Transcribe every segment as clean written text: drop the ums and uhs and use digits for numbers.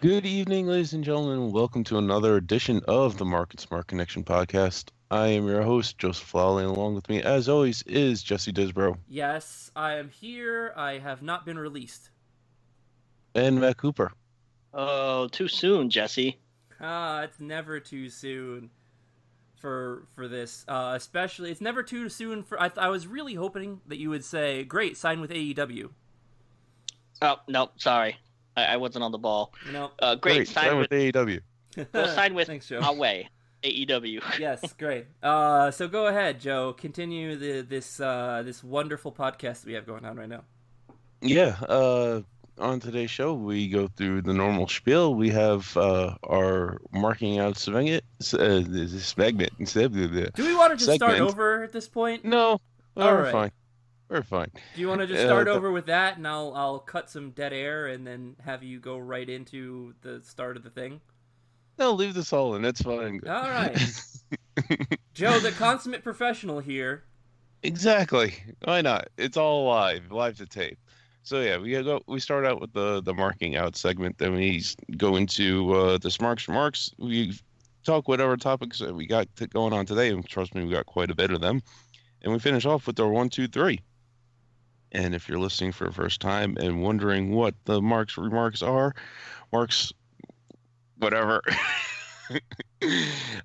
Good evening, ladies and gentlemen. Welcome to another edition of the Market Smart Connection podcast. I am your host, Joseph Lawley, and along with me, as always, is Jesse Disbro Yes, I am here. I have not been released. and Matt Cooper. Oh, too soon, Jesse. It's never too soon for this. Especially, it's never too soon for. I was really hoping that you would say, "Great, sign with AEW." Oh, no, sorry. I wasn't on the ball. No. Great, sign with AEW. Go sign with Thanks, Joe. Away, AEW. Yes, great. So go ahead, Joe. Continue this wonderful podcast we have going on right now. Yeah, on today's show, we go through the normal spiel. We have our marking out segment. Do we want to just start over at this point? No, All we're right. fine. We're fine. Do you want to just start over with that, and I'll cut some dead air, and then have you go right into the start of the thing? No, leave this all in. It's fine. All right. Joe, the consummate professional here. Exactly. Why not? It's all live to tape. So yeah, we start out with the marking out segment, then we go into the Smarks remarks. We talk whatever topics that we got going on today, and trust me, we got quite a bit of them. And we finish off with our 1, 2, 3. And if you're listening for the first time and wondering what the Marks remarks are, Marks, whatever.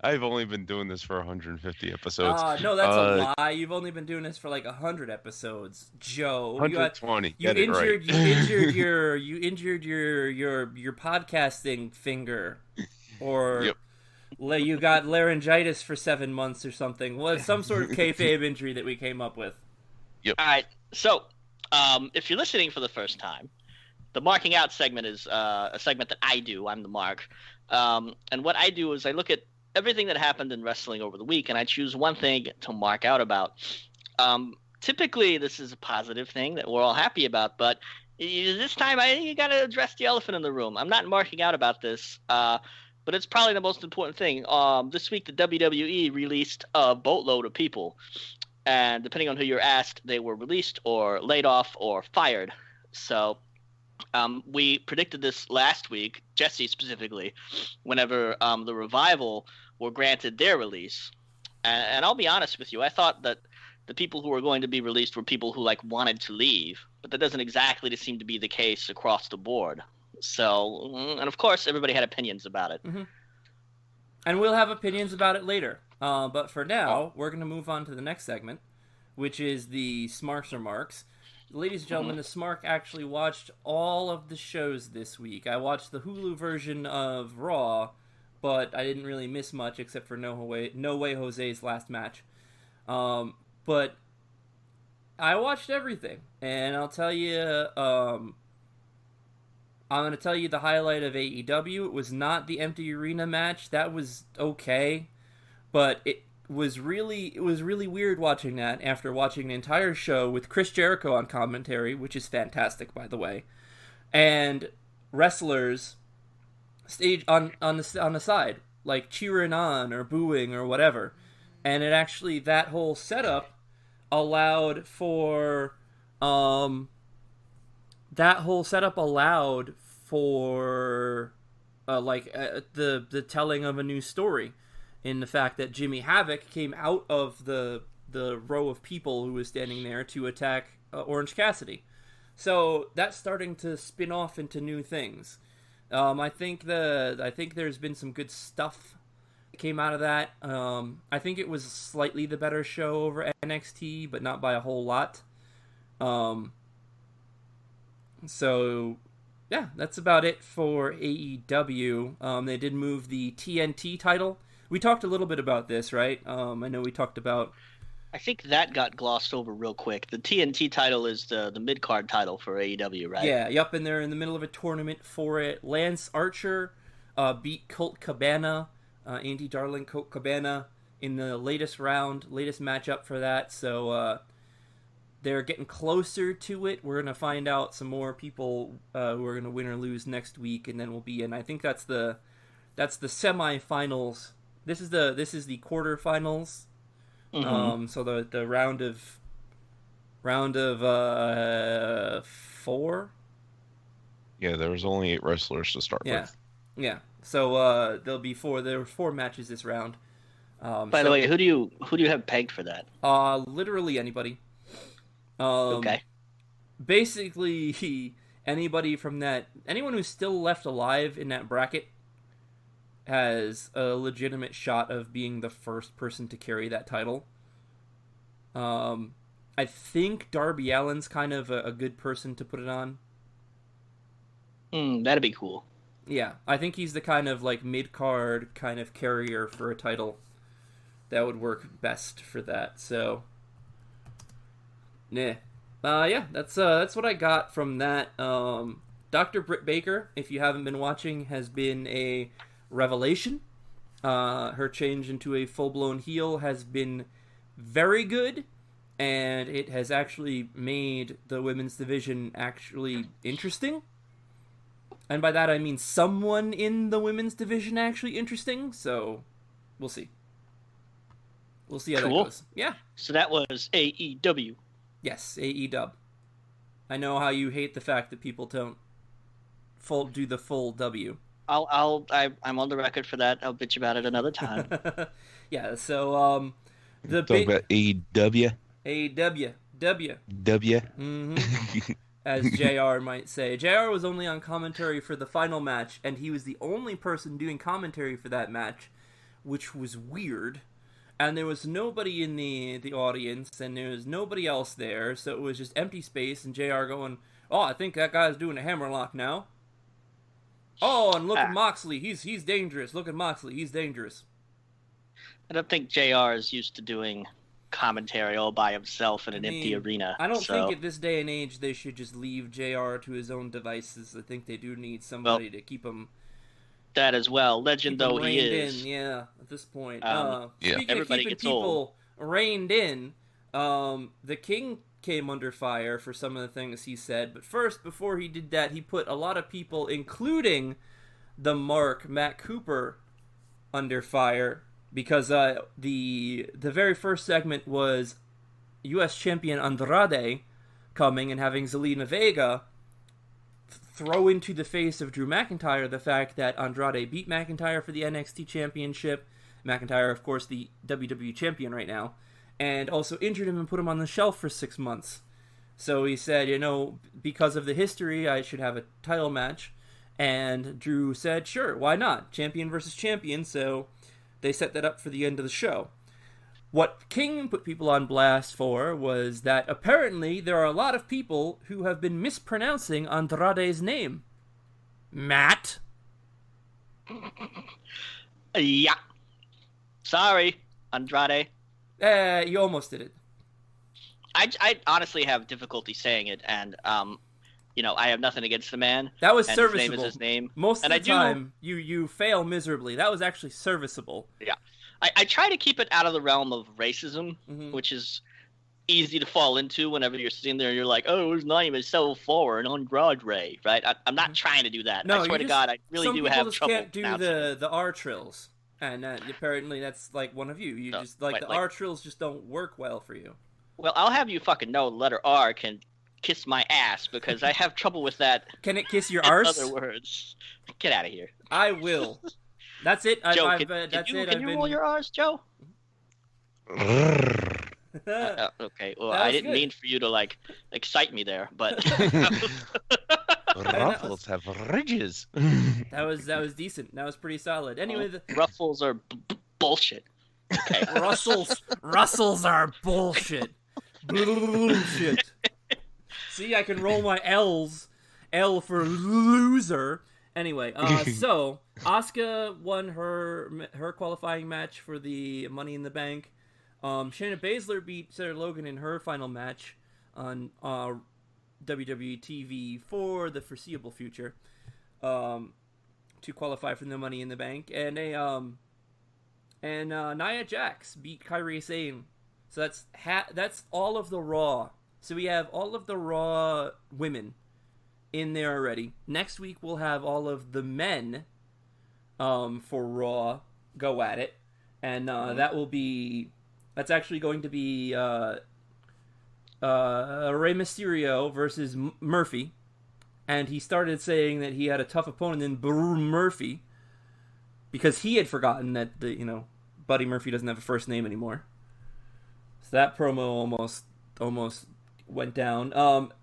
I've only been doing this for 150 episodes. No, that's a lie. You've only been doing this for like 100 episodes, Joe. 120. You injured your podcasting finger, or Yep. You got laryngitis for 7 months or something. Some sort of kayfabe injury that we came up with. Yep. All right, so if you're listening for the first time, the marking out segment is a segment that I do. I'm the mark. And what I do is I look at everything that happened in wrestling over the week, and I choose one thing to mark out about. Typically, this is a positive thing that we're all happy about, but this time you got to address the elephant in the room. I'm not marking out about this, but it's probably the most important thing. This week, the WWE released a boatload of people, and depending on who you're asked, they were released or laid off or fired. So we predicted this last week, Jesse specifically, whenever the Revival were granted their release. And I'll be honest with you, I thought that the people who were going to be released were people who wanted to leave, but that doesn't exactly seem to be the case across the board. So, and of course, everybody had opinions about it. Mm-hmm. And we'll have opinions about it later. But for now, we're going to move on to the next segment, which is the Smarks remarks. Ladies and gentlemen, the Smark actually watched all of the shows this week. I watched the Hulu version of Raw, but I didn't really miss much except for No Way Jose's last match. But I watched everything, and I'll tell you, I'm going to tell you the highlight of AEW. It was not the empty arena match. That was okay, but it was really weird watching that after watching the entire show with Chris Jericho on commentary, which is fantastic, by the way, and wrestlers stage on the side, like cheering on or booing or whatever. And it actually, that whole setup allowed for the telling of a new story, in the fact that Jimmy Havoc came out of the row of people who was standing there to attack Orange Cassidy. So that's starting to spin off into new things. I think there's been some good stuff that came out of that. I think it was slightly the better show over NXT, but not by a whole lot. So yeah, that's about it for AEW. They did move the TNT title. We talked a little bit about this, right? I know we talked about... I think that got glossed over real quick. The TNT title is the mid-card title for AEW, right? Yeah, yep, and they're in the middle of a tournament for it. Lance Archer beat Colt Cabana, Andy Darling, Colt Cabana, in the latest matchup for that. So they're getting closer to it. We're going to find out some more people who are going to win or lose next week, and then we'll be in. I think that's the semifinals. This is the quarterfinals. Mm-hmm. So the round of 4. Yeah, there was only 8 wrestlers to start with. Yeah. So there'll be there were 4 matches this round. By the way, who do you have pegged for that? Literally anybody. Okay. Basically, anyone who's still left alive in that bracket has a legitimate shot of being the first person to carry that title. I think Darby Allin's kind of a good person to put it on. That'd be cool. Yeah, I think he's the kind of like mid-card kind of carrier for a title that would work best for that. So, yeah, that's what I got from that. Dr. Britt Baker, if you haven't been watching, has been a revelation. Her change into a full-blown heel has been very good, and it has actually made the women's division actually interesting. And by that I mean someone in the women's division actually interesting, so we'll see. We'll see how that goes. Yeah. So that was AEW. Yes, AEW. I know how you hate the fact that people don't do the full W. I'm on the record for that. I'll bitch about it another time. Yeah, so talk about AEW. AEW. W. Mm-hmm. As JR might say. JR was only on commentary for the final match, and he was the only person doing commentary for that match, which was weird. And there was nobody in the audience, and there was nobody else there, so it was just empty space, and JR going, "Oh, I think that guy's doing a hammerlock now. Oh, and look at Moxley, he's dangerous. Look at Moxley, he's dangerous." I don't think JR is used to doing commentary all by himself in an empty arena. I don't think at this day and age they should just leave JR to his own devices. I think they do need somebody to keep him. That as well, legend though he is. Yeah, at this point. Speaking of keeping people reined in, the King came under fire for some of the things he said. But first, before he did that, he put a lot of people, including the Mark, Matt Cooper, under fire. Because the very first segment was U.S. champion Andrade coming and having Zelina Vega throw into the face of Drew McIntyre the fact that Andrade beat McIntyre for the NXT championship. McIntyre, of course, the WWE champion right now. And also injured him and put him on the shelf for 6 months. So he said, because of the history, I should have a title match. And Drew said, sure, why not? Champion versus champion, so they set that up for the end of the show. What King put people on blast for was that apparently there are a lot of people who have been mispronouncing Andrade's name. Matt? Yeah. Sorry, Andrade. You almost did it. I honestly have difficulty saying it, and I have nothing against the man. That was and serviceable. His name is his name. Most of the time, you fail miserably. That was actually serviceable. Yeah. I try to keep it out of the realm of racism, which is easy to fall into whenever you're sitting there and you're like, oh, his name is so foreign, Andrade, right? I'm not trying to do that. No, I swear to God, I really do have trouble. Some people just can't do the R trills, and apparently that's like one of you. You just the R trills just don't work well for you. Well, I'll have you fucking know the letter R can kiss my ass because I have trouble with that. Can it kiss your arse? In other words, get out of here. I will. That's it. Joe, can you roll your R's, Joe? Okay. Well, I didn't mean for you to excite me there, but ruffles have ridges. That was decent. That was pretty solid. Anyway, ruffles are bullshit. Okay. Russels are bullshit. Bullshit. See, I can roll my L's. L for loser. Anyway, so Asuka won her qualifying match for the Money in the Bank. Shayna Baszler beat Sarah Logan in her final match on WWE TV for the foreseeable future to qualify for the Money in the Bank. And Nia Jax beat Kairi Sane. So that's all of the Raw. So we have all of the Raw women in there already. Next week we'll have all of the men for Raw go at it, and that's actually going to be Rey Mysterio versus Murphy, and he started saying that he had a tough opponent in Murphy, because he had forgotten that Buddy Murphy doesn't have a first name anymore. So that promo almost went down.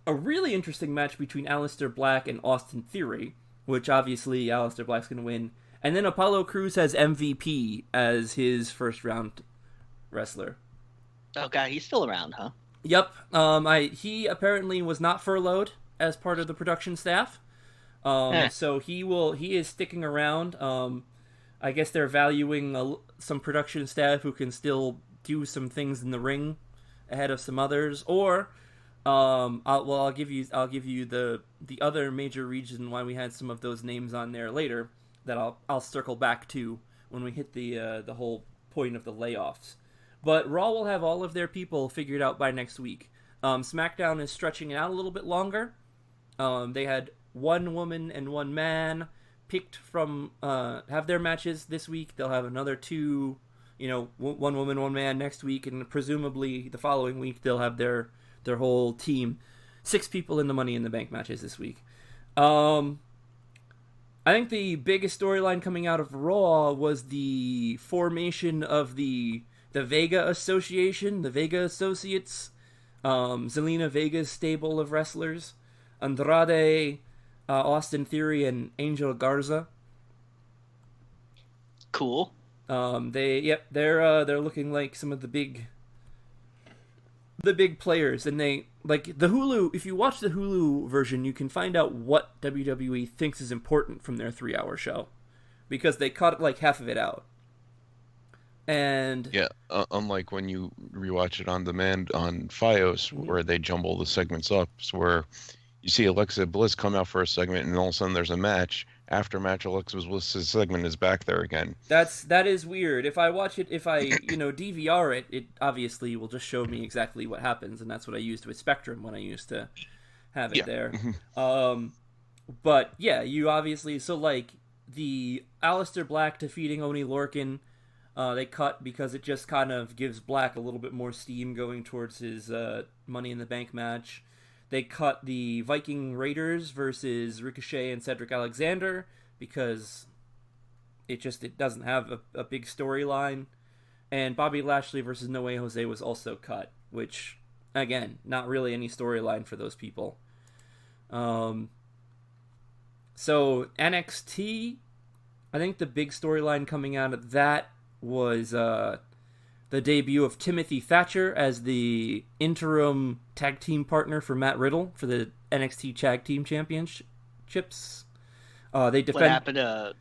A really interesting match between Aleister Black and Austin Theory, which obviously Aleister Black's going to win. And then Apollo Crews has MVP as his first round wrestler. Oh god, he's still around, huh? Yep. He apparently was not furloughed as part of the production staff. So he is sticking around. I guess they're valuing some production staff who can still do some things in the ring ahead of some others. Or, I'll give you the other major reason why we had some of those names on there later that I'll circle back to when we hit the whole point of the layoffs. But Raw will have all of their people figured out by next week. SmackDown is stretching it out a little bit longer. They had one woman and one man picked from have their matches this week. They'll have another two, one woman, one man next week, and presumably the following week they'll have their whole team. 6 people in the Money in the Bank matches this week. I think the biggest storyline coming out of Raw was the formation of the Vega Association, the Vega Associates, Zelina Vega's stable of wrestlers, Andrade, Austin Theory, and Angel Garza. Cool. They're looking like some of the big players, and they like the Hulu. If you watch the Hulu version, you can find out what WWE thinks is important from their 3-hour show, because they cut like half of it out. And yeah, unlike when you rewatch it on demand on FiOS, where they jumble the segments up, so where you see Alexa Bliss come out for a segment, and all of a sudden there's a match. After match, Alexa Bliss's segment is back there again. That is weird. If I watch it, if I DVR it, it obviously will just show me exactly what happens, and that's what I used with Spectrum when I used to have it there. But yeah, you obviously like the Aleister Black defeating Oney Lorcan. They cut because it just kind of gives Black a little bit more steam going towards his Money in the Bank match. They cut the Viking Raiders versus Ricochet and Cedric Alexander because it doesn't have a big storyline. And Bobby Lashley versus No Way Jose was also cut, which, again, not really any storyline for those people. So NXT, I think the big storyline coming out of that was the debut of Timothy Thatcher as the interim tag team partner for Matt Riddle for the NXT Tag Team Championships. They defend. What happened?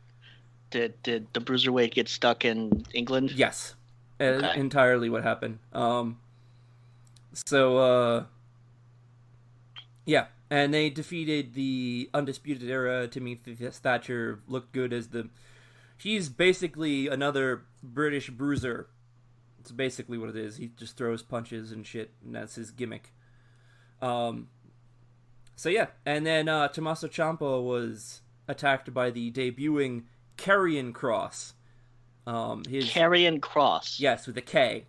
Did the Bruiserweight get stuck in England? Yes, Okay. Entirely what happened. Yeah, and they defeated the Undisputed Era. Timothy Thatcher looked good as he's basically another British bruiser. It's basically what it is. He just throws punches and shit, and that's his gimmick. So yeah, and then Tommaso Ciampa was attacked by the debuting Karrion Kross. Karrion Kross. Yes, with a K.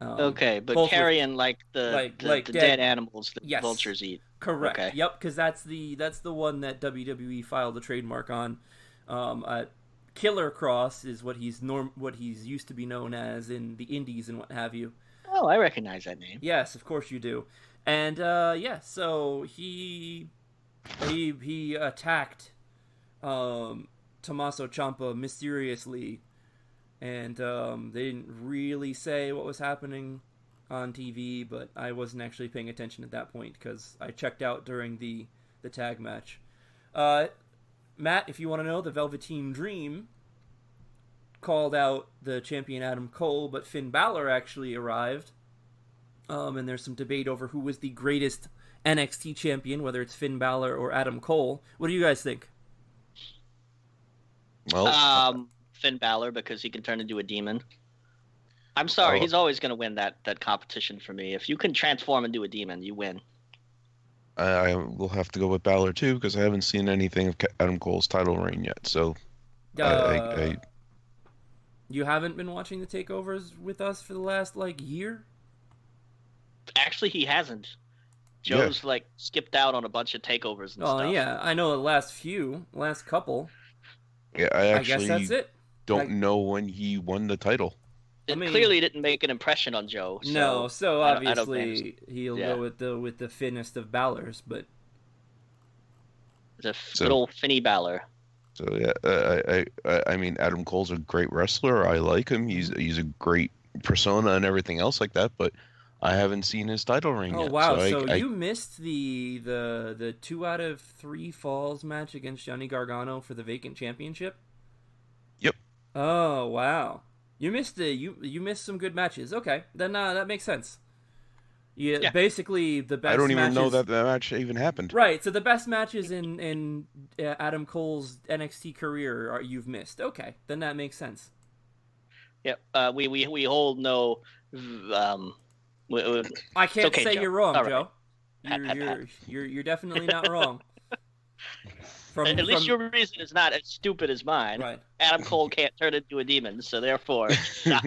Okay, but carrion like the dead animals that yes, vultures eat. Correct. Okay. Yep, because that's the one that WWE filed a trademark on. Killer Cross is what he's used to be known as in the Indies and what have you. Oh, I recognize that name. Yes, of course you do. And so he attacked Tommaso Ciampa mysteriously, and they didn't really say what was happening on TV, but I wasn't actually paying attention at that point because I checked out during the tag match. Matt, if you want to know, the Velveteen Dream called out the champion Adam Cole, but Finn Balor actually arrived. And there's some debate over who was the greatest NXT champion, whether it's Finn Balor or Adam Cole. What do you guys think? Well, Finn Balor, because he can turn into a demon. I'm sorry, he's always going to win that competition for me. If you can transform into a demon, you win. I will have to go with Balor too because I haven't seen anything of Adam Cole's title reign yet. So, you haven't been watching the takeovers with us for the last year? Actually, he hasn't. Joe's like skipped out on a bunch of takeovers and stuff. Oh yeah, I know the last couple. Yeah, I guess that's it. don't know when he won the title. It clearly didn't make an impression on Joe. So no, so obviously he'll Yeah. go with the thinnest of Balors, but the good old Finney Balor. So yeah, I mean, Adam Cole's a great wrestler. I like him. He's a great persona and everything else like that. But I haven't seen his title reign yet. Oh wow! So you missed the 2 out of 3 falls match against Johnny Gargano for the vacant championship. Yep. Oh wow! You missed you missed some good matches. Okay, then that makes sense. Yeah, basically the best. I don't even matches... know that match even happened. Right, so the best matches in Adam Cole's NXT career you've missed. Okay, then that makes sense. Yep. We hold no. I can't okay, say Joe. you're wrong, All right. Joe. You're definitely not wrong. At least your reason is not as stupid as mine. Right. Adam Cole can't turn into a demon, so therefore. Yeah,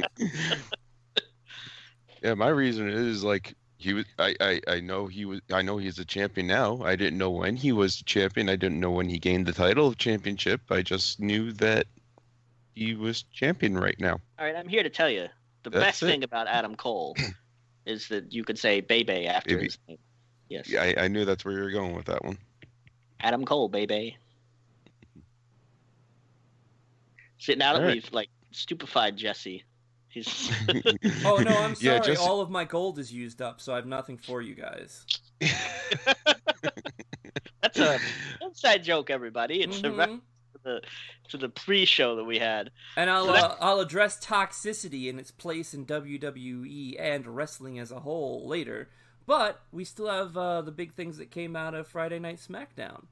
my reason is like he was. I know he was. I know he's a champion now. I didn't know when he was champion. I didn't know when he gained the title championship. I just knew that he was champion right now. All right, I'm here to tell you the best thing about Adam Cole is that you could say Bebe after his name. Yes. Yeah, I knew that's where you were going with that one. Adam Cole, Bebe. See, now that we've like stupefied Jesse, he's. Oh no, I'm sorry. Yeah, all of my gold is used up, so I have nothing for you guys. That's a inside joke, everybody. It's a reference to the pre-show that we had. And I'll address toxicity in its place in WWE and wrestling as a whole later. But we still have the big things that came out of Friday Night SmackDown.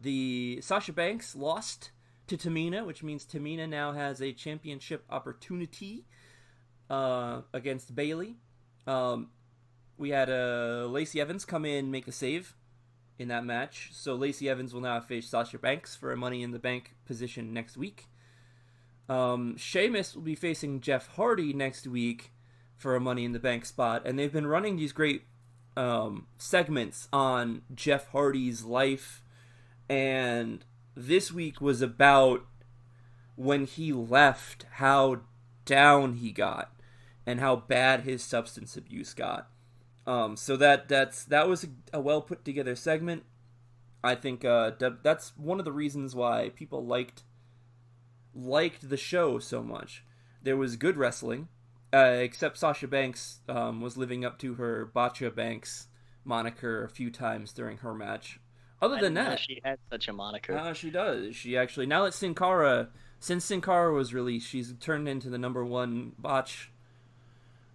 The Sasha Banks lost to Tamina, which means Tamina now has a championship opportunity against Bayley. We had Lacey Evans come in and make the save in that match. So Lacey Evans will now face Sasha Banks for a Money in the Bank position next week. Sheamus will be facing Jeff Hardy next week for a Money in the Bank spot. And they've been running these great segments on Jeff Hardy's life. And this week was about when he left, how down he got and how bad his substance abuse got. So that was a well put together segment. I think that's one of the reasons why people liked the show so much. There was good wrestling, except Sasha Banks was living up to her Botcha Banks moniker a few times during her match. Other than that, she had such a moniker. She does. She actually, now that since Sin Cara was released, she's turned into the #1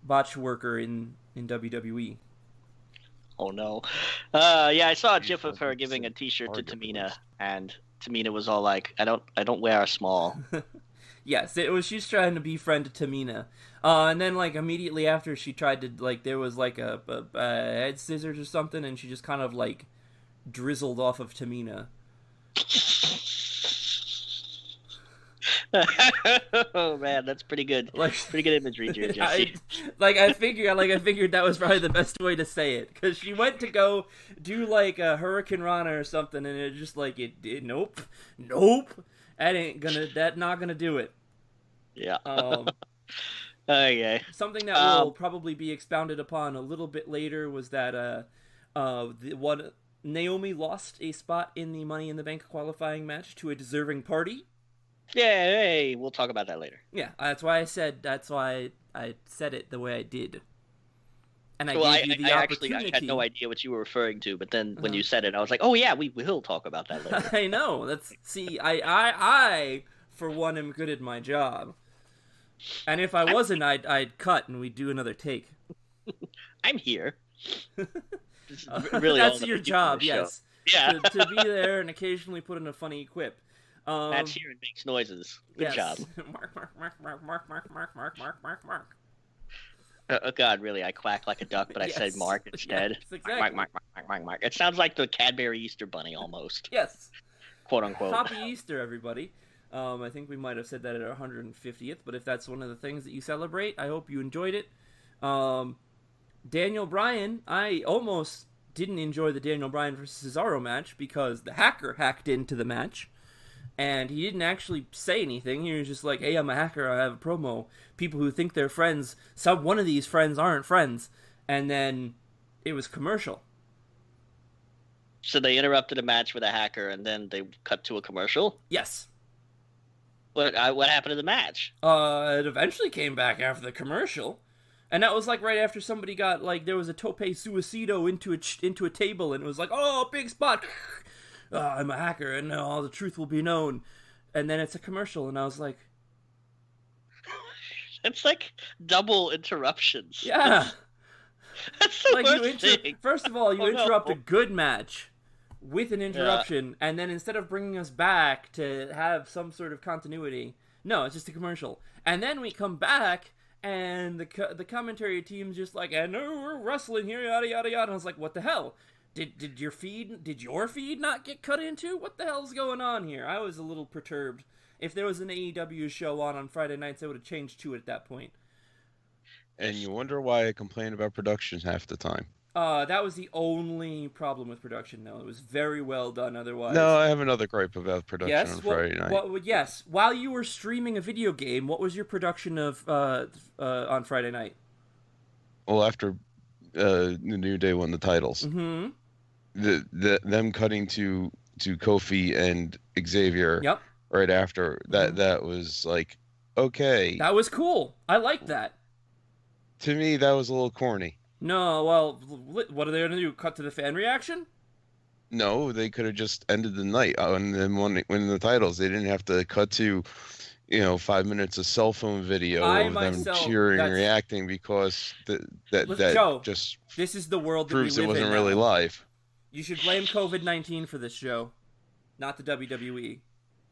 botch worker in WWE. Oh no. Yeah, I saw a gif of her giving a t-shirt to Tamina, and Tamina was all like, I don't wear a small. Yes, it was, she's trying to befriend Tamina. And then like immediately after she tried to, like, there was like a head scissors or something, and she just kind of like drizzled off of Tamina. Oh man, that's pretty good. Like, pretty good imagery, Jesse. I figured that was probably the best way to say it, because she went to go do like a Hurricane Rana or something, and it just like it nope, that's not gonna do it. Yeah. Okay. Something that will probably be expounded upon a little bit later was that Naomi lost a spot in the Money in the Bank qualifying match to a deserving party. Yeah, hey, we'll talk about that later. Yeah, that's why I said it the way I did. And I gave you the opportunity. I had no idea what you were referring to, but then when you said it, I was like, oh yeah, we will talk about that later. I know. I for one am good at my job. And if I wasn't, I'd cut and we'd do another take. I'm here. Really, that's your job, yes. Yeah. to be there and occasionally put in a funny quip. Matt's here and makes noises. Good job. Mark. Oh God, really? I quack like a duck, but I said Mark instead. Yes, exactly. Mark. It sounds like the Cadbury Easter Bunny almost. Yes. Quote unquote. Happy Easter, everybody. I think we might have said that at our 150th, but if that's one of the things that you celebrate, I hope you enjoyed it. Daniel Bryan, I almost didn't enjoy the Daniel Bryan versus Cesaro match because the hacker hacked into the match. And he didn't actually say anything. He was just like, hey, I'm a hacker. I have a promo. People who think they're friends, one of these friends aren't friends. And then it was commercial. So they interrupted a match with a hacker, and then they cut to a commercial? Yes. What happened to the match? It eventually came back after the commercial. And that was like right after somebody got, like, there was a tope suicido into a table, and it was like, oh, big spot. I'm a hacker, and all the truth will be known. And then it's a commercial, and I was like... It's like double interruptions. Yeah. That's the like worst thing. First of all, you interrupt no. a good match with an interruption, and then instead of bringing us back to have some sort of continuity, no, it's just a commercial. And then we come back, and the commentary team's just like, and we're wrestling here, yada, yada, yada. And I was like, what the hell? Did your feed not get cut into? What the hell's going on here? I was a little perturbed. If there was an AEW show on Friday nights, I would have changed to it at that point. And you wonder why I complain about production half the time. That was the only problem with production, though. It was very well done otherwise. No, I have another gripe about production on Friday night. Yes, while you were streaming a video game, what was your production of on Friday night? Well, after the New Day won the titles. Mm-hmm. Them cutting to Kofi and Xavier right after that was like, okay. That was cool. I liked that. To me, that was a little corny. No, well, what are they going to do? Cut to the fan reaction? No, they could have just ended the night and then win the titles. They didn't have to cut to, 5 minutes of cell phone video of them cheering and reacting because Joe, just this is the world that proves we live it wasn't in really now. live. You should blame COVID-19 for this show, not the WWE.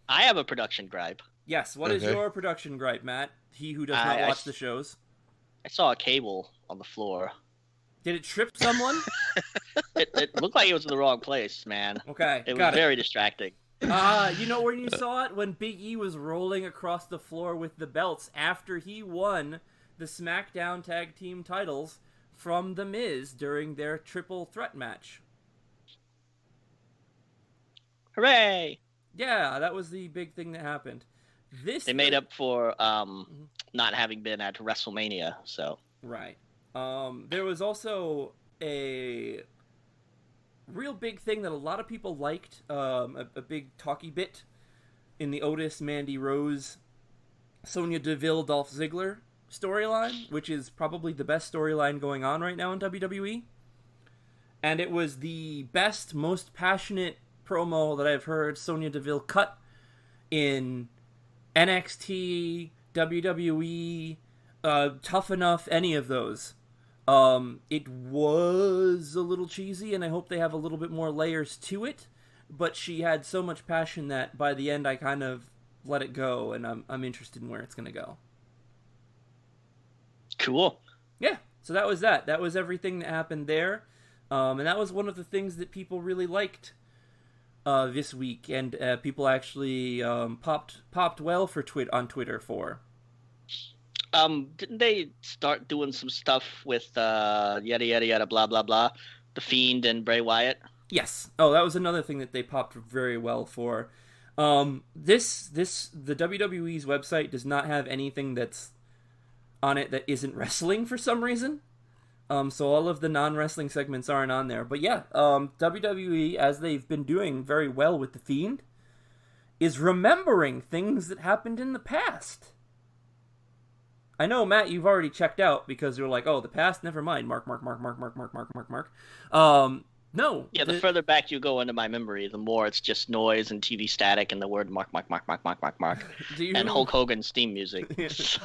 I have a production gripe. Yes, what is your production gripe, Matt? He who does not watch the shows. I saw a cable on the floor. Did it trip someone? it looked like it was in the wrong place, man. Okay, it was very distracting. You know where you saw it? When Big E was rolling across the floor with the belts after he won the SmackDown Tag Team titles from The Miz during their triple threat match. Hooray! Yeah, that was the big thing that happened. They made up for not having been at WrestleMania, so... Right. There was also a real big thing that a lot of people liked, a big talky bit in the Otis, Mandy Rose, Sonya Deville, Dolph Ziggler storyline, which is probably the best storyline going on right now in WWE. And it was the best, most passionate promo that I've heard Sonya Deville cut in NXT, WWE, Tough Enough, any of those. It was a little cheesy, and I hope they have a little bit more layers to it, but she had so much passion that by the end I kind of let it go, and I'm interested in where it's going to go. Cool. Yeah, so that was that. That was everything that happened there, and that was one of the things that people really liked this week, and people actually popped well for on Twitter for. Didn't they start doing some stuff with yada yada yada blah blah blah, The Fiend and Bray Wyatt? Yes. Oh, that was another thing that they popped very well for. The WWE's website does not have anything that's on it that isn't wrestling for some reason. So all of the non-wrestling segments aren't on there. But yeah, WWE, as they've been doing very well with The Fiend, is remembering things that happened in the past. I know, Matt, you've already checked out because you're like, oh, the past? Never mind. Mark. No. Yeah, the further back you go into my memory, the more it's just noise and TV static and the word mark. And Hulk Hogan's theme music. Just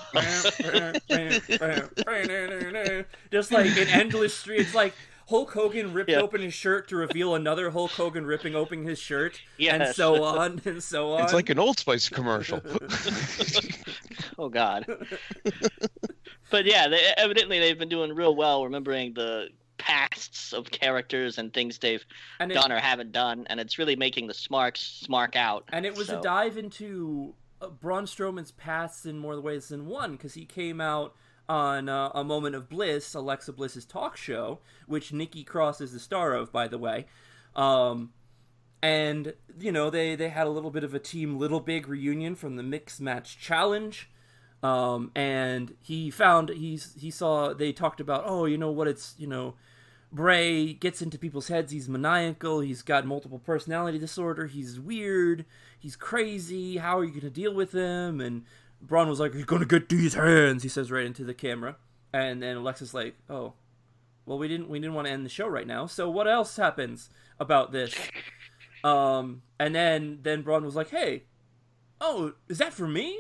like an endless stream. It's like Hulk Hogan ripped open his shirt to reveal another Hulk Hogan ripping open his shirt, and so on and so on. It's like an Old Spice commercial. Oh, God. But yeah, they've been doing real well remembering the pasts of characters and things they've done or haven't done, and it's really making the Smarks smark out. And it was a dive into Braun Strowman's past in more ways than one, because he came out on A Moment of Bliss, Alexa Bliss's talk show, which Nikki Cross is the star of, by the way. And, you know, they had a little bit of a Team Little Big reunion from the Mixed Match Challenge. And he saw, they talked about, oh, you know what, it's, you know, Bray gets into people's heads, he's maniacal, he's got multiple personality disorder, he's weird, he's crazy, how are you going to deal with him? And Braun was like, he's going to get these hands, he says right into the camera. And then Alexa's like, oh, well, we didn't want to end the show right now, so what else happens about this? And then Braun was like, hey, oh, is that for me?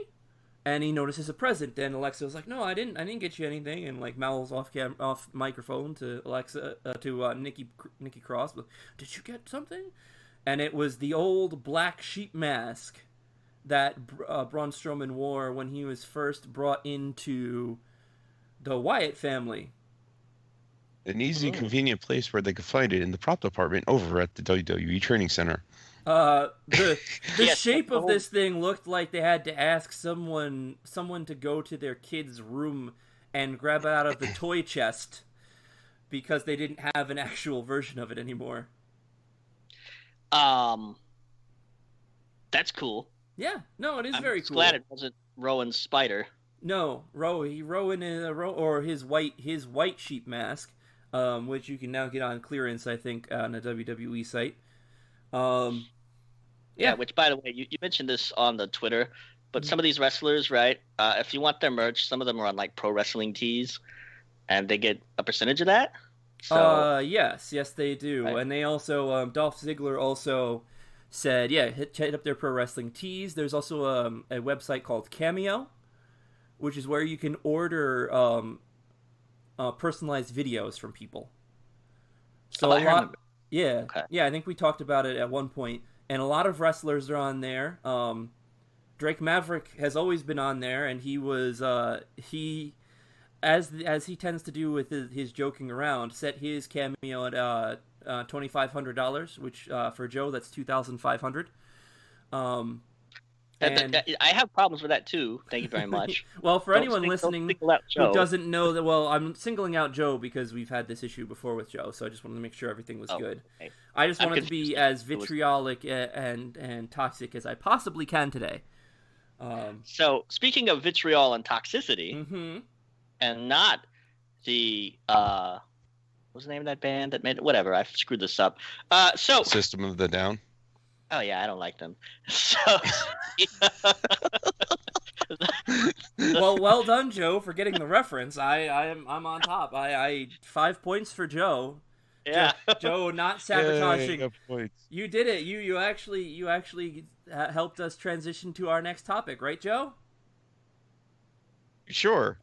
And he notices a present. And Alexa was like, no, I didn't get you anything. And like mouths off microphone to Alexa, to Nikki Cross. Did you get something? And it was the old black sheep mask that Braun Strowman wore when he was first brought into the Wyatt family. An easy, convenient place where they could find it in the prop department over at the WWE Training Center. The shape of this thing looked like they had to ask someone to go to their kid's room and grab it out of the toy chest because they didn't have an actual version of it anymore. That's cool. Yeah, no, it is very cool. I'm glad it wasn't Rowan's spider. No, Rowan in or his white sheep mask, which you can now get on clearance, I think, on a WWE site. Yeah, which, by the way, you mentioned this on the Twitter, but some of these wrestlers, right, if you want their merch, some of them are on, like, Pro Wrestling Tees, and they get a percentage of that? So, yes, they do. Right. And they also, Dolph Ziggler also said, yeah, hit up their Pro Wrestling Tees. There's also a website called Cameo, which is where you can order personalized videos from people. So yeah, okay. Yeah, I think we talked about it at one point, and a lot of wrestlers are on there. Drake Maverick has always been on there, and he was he, as he tends to do with his joking around, set his cameo at $2,500, which for Joe that's $2,500. I have problems with that too. Thank you very much. Well, for anyone listening who doesn't know that, well, I'm singling out Joe because we've had this issue before with Joe, so I just wanted to make sure everything was good. Okay. I just wanted to be as vitriolic and toxic as I possibly can today. So, speaking of vitriol and toxicity, and not the what was the name of that band that made it? Whatever, I screwed this up. So System of the Down. Oh yeah, I don't like them. So, well done, Joe, for getting the reference. I'm on top. I 5 points for Joe. Yeah, Joe not sabotaging. Yeah, points. You did it. You actually helped us transition to our next topic, right, Joe? Sure.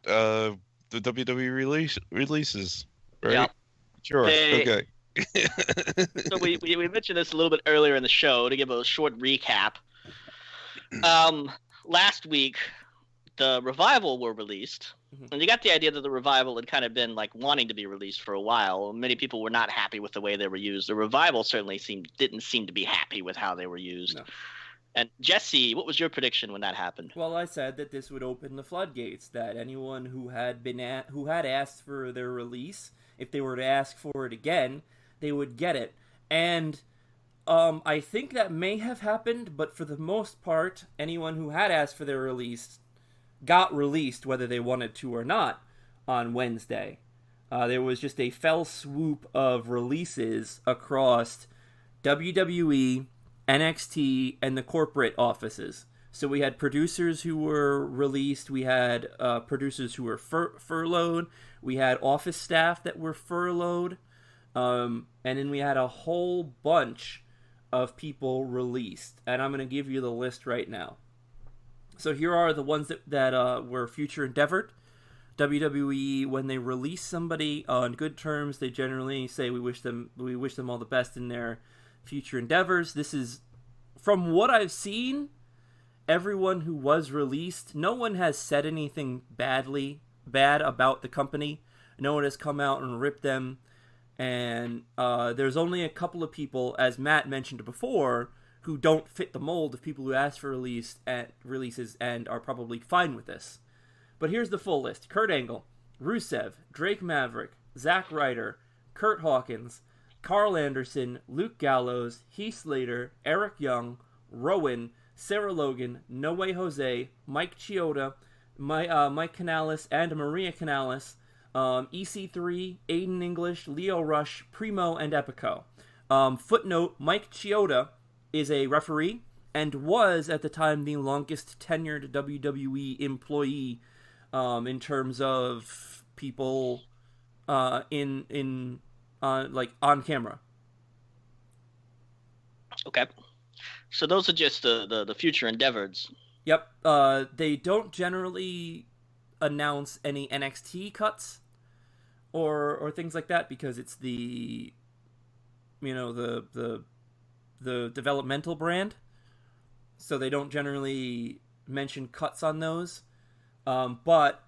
The WWE releases, right? Yep. Sure. Okay. So we mentioned this a little bit earlier in the show to give a short recap. Last week, the Revival were released, and you got the idea that the Revival had kind of been like wanting to be released for a while. Many people were not happy with the way they were used. The Revival certainly didn't seem to be happy with how they were used. No. And Jesse, what was your prediction when that happened? Well, I said that this would open the floodgates. That anyone who had asked for their release, if they were to ask for it again, they would get it. And I think that may have happened, but for the most part, anyone who had asked for their release got released, whether they wanted to or not, on Wednesday. There was just a fell swoop of releases across WWE, NXT, and the corporate offices. So we had producers who were released, we had producers who were furloughed, we had office staff that were furloughed, and then we had a whole bunch of people released. And I'm going to give you the list right now. So here are the ones that were future endeavored. WWE, when they release somebody on good terms, they generally say we wish them all the best in their future endeavors. This is, from what I've seen, everyone who was released, no one has said anything bad about the company. No one has come out and ripped them. And there's only a couple of people, as Matt mentioned before, who don't fit the mold of people who ask for releases and are probably fine with this. But here's the full list: Kurt Angle, Rusev, Drake Maverick, Zack Ryder, Kurt Hawkins, Carl Anderson, Luke Gallows, Heath Slater, Eric Young, Rowan, Sarah Logan, No Way Jose, Mike Chioda, Mike Canales, and Maria Canales, EC3, Aiden English, Leo Rush, Primo, and Epico. Footnote, Mike Chioda is a referee and was, at the time, the longest tenured WWE employee in terms of people like on camera. Okay. So those are just the future endeavors. Yep. They don't generally announce any NXT cuts or things like that because it's the developmental brand. So they don't generally mention cuts on those. But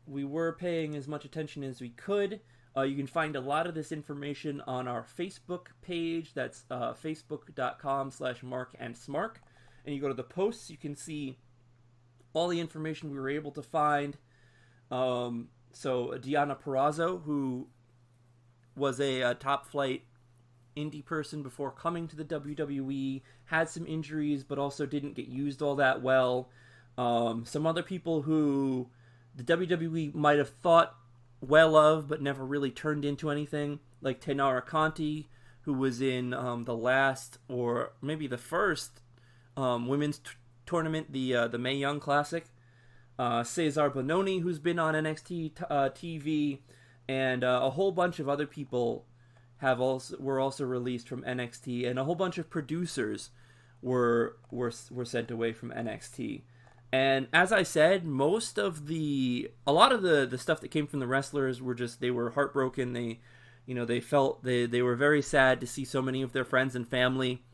we were paying as much attention as we could. You can find a lot of this information on our Facebook page. That's facebook.com/markandsmark. And you go to the posts, you can see all the information we were able to find. So Deonna Purrazzo, who was a top flight indie person before coming to the WWE, had some injuries, but also didn't get used all that well. Some other people who the WWE might have thought well of, but never really turned into anything, like Taynara Conti, who was in the last, or maybe the first, women's tournament, the Mae Young Classic. Cesar Bononi, who's been on NXT TV, and a whole bunch of other people were also released from NXT, and a whole bunch of producers were sent away from NXT. And as I said, a lot of the stuff that came from the wrestlers they were heartbroken. They felt they were very sad to see so many of their friends and family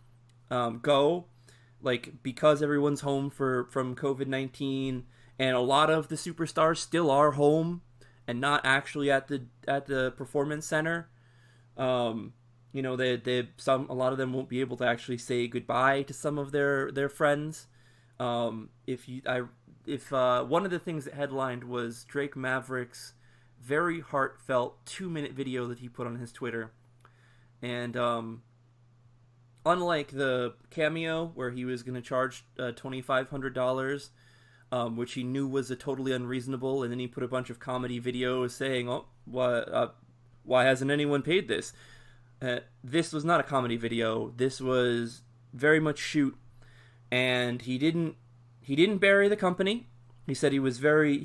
go, like, because everyone's home from COVID-19, and a lot of the superstars still are home and not actually at the performance center. A lot of them won't be able to actually say goodbye to some of their friends. If one of the things that headlined was Drake Maverick's very heartfelt 2-minute video that he put on his Twitter, and unlike the cameo where he was going to charge $2,500, which he knew was totally unreasonable, and then he put a bunch of comedy videos saying, "Oh, why hasn't anyone paid this?" This was not a comedy video. This was very much shoot. And he didn't bury the company. He said he was very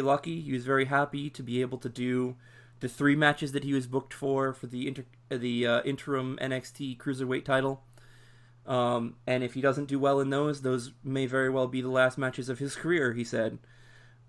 lucky. He was very happy to be able to do the 3 matches that he was booked for the interim NXT Cruiserweight title. And if he doesn't do well in those may very well be the last matches of his career, he said.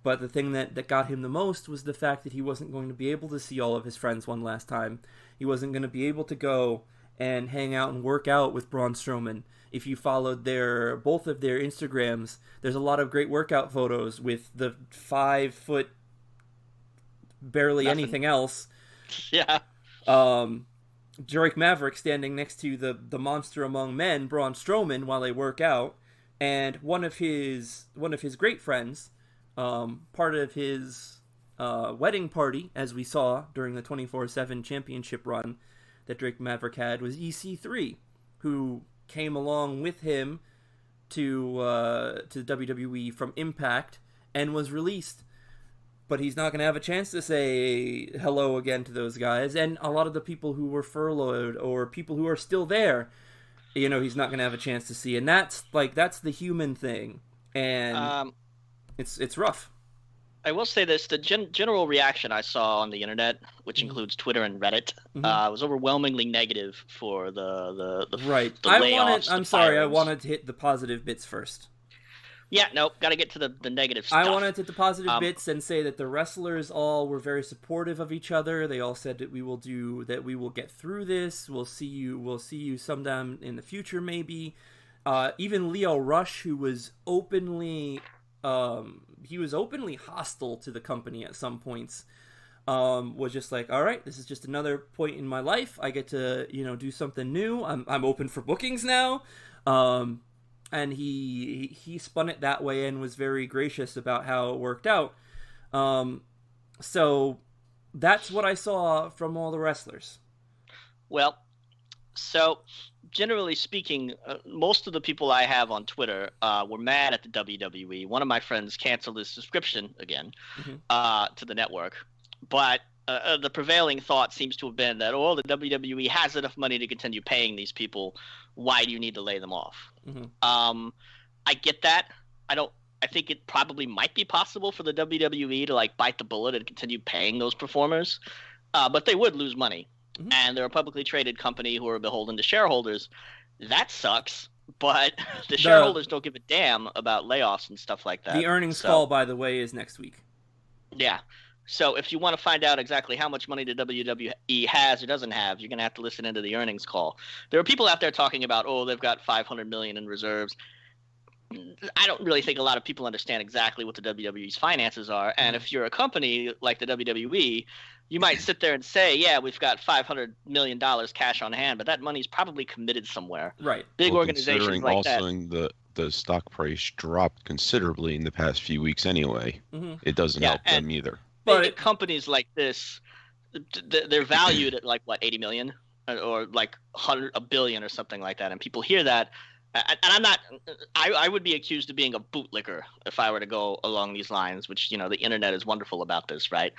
But the thing that got him the most was the fact that he wasn't going to be able to see all of his friends one last time. He wasn't going to be able to go and hang out and work out with Braun Strowman. If you followed both of their Instagrams, there's a lot of great workout photos with the 5 foot barely anything else. Yeah. Drake Maverick standing next to the monster among men, Braun Strowman, while they work out, and one of his great friends, part of his wedding party, as we saw during the 24/7 championship run that Drake Maverick had, was EC3, who came along with him to WWE from Impact and was released. But he's not going to have a chance to say hello again to those guys. And a lot of the people who were furloughed or people who are still there, he's not going to have a chance to see. And that's the human thing. And it's rough. I will say this: the general reaction I saw on the internet, which includes Twitter and Reddit, was overwhelmingly negative for the right. The layoffs. I wanted to hit the positive bits first. Yeah, nope, got to get to the negative stuff. I wanted to hit the positive bits and say that the wrestlers all were very supportive of each other. They all said that we will get through this. We'll see you sometime in the future, maybe. Even Leo Rush, who was openly hostile to the company at some points, was just like, all right, this is just another point in my life. I get to, do something new. I'm open for bookings now. And he spun it that way and was very gracious about how it worked out. So that's what I saw from all the wrestlers. Well, so generally speaking, most of the people I have on Twitter were mad at the WWE. One of my friends canceled his subscription again to the network, but the prevailing thought seems to have been that, oh, the WWE has enough money to continue paying these people. Why do you need to lay them off? I get that. I think it probably might be possible for the WWE to like bite the bullet and continue paying those performers, but they would lose money. And they're a publicly traded company who are beholden to shareholders. That sucks, but the shareholders don't give a damn about layoffs and stuff like that. The earnings call, by the way, is next week. Yeah. So if you want to find out exactly how much money the WWE has or doesn't have, you're going to have to listen into the earnings call. There are people out there talking about, oh, they've got $500 million in reserves. I don't really think a lot of people understand exactly what the WWE's finances are. And if you're a company like the WWE, you might sit there and say, yeah, we've got $500 million cash on hand, but that money's probably committed somewhere. Right. Big organizations like that. Also, the stock price dropped considerably in the past few weeks anyway. It doesn't help them either. But companies like this, they're valued at like, what, 80 million? Or like $100 billion or something like that. And people hear that. And I'm not. I would be accused of being a bootlicker if I were to go along these lines, which, you know, the internet is wonderful about this, right?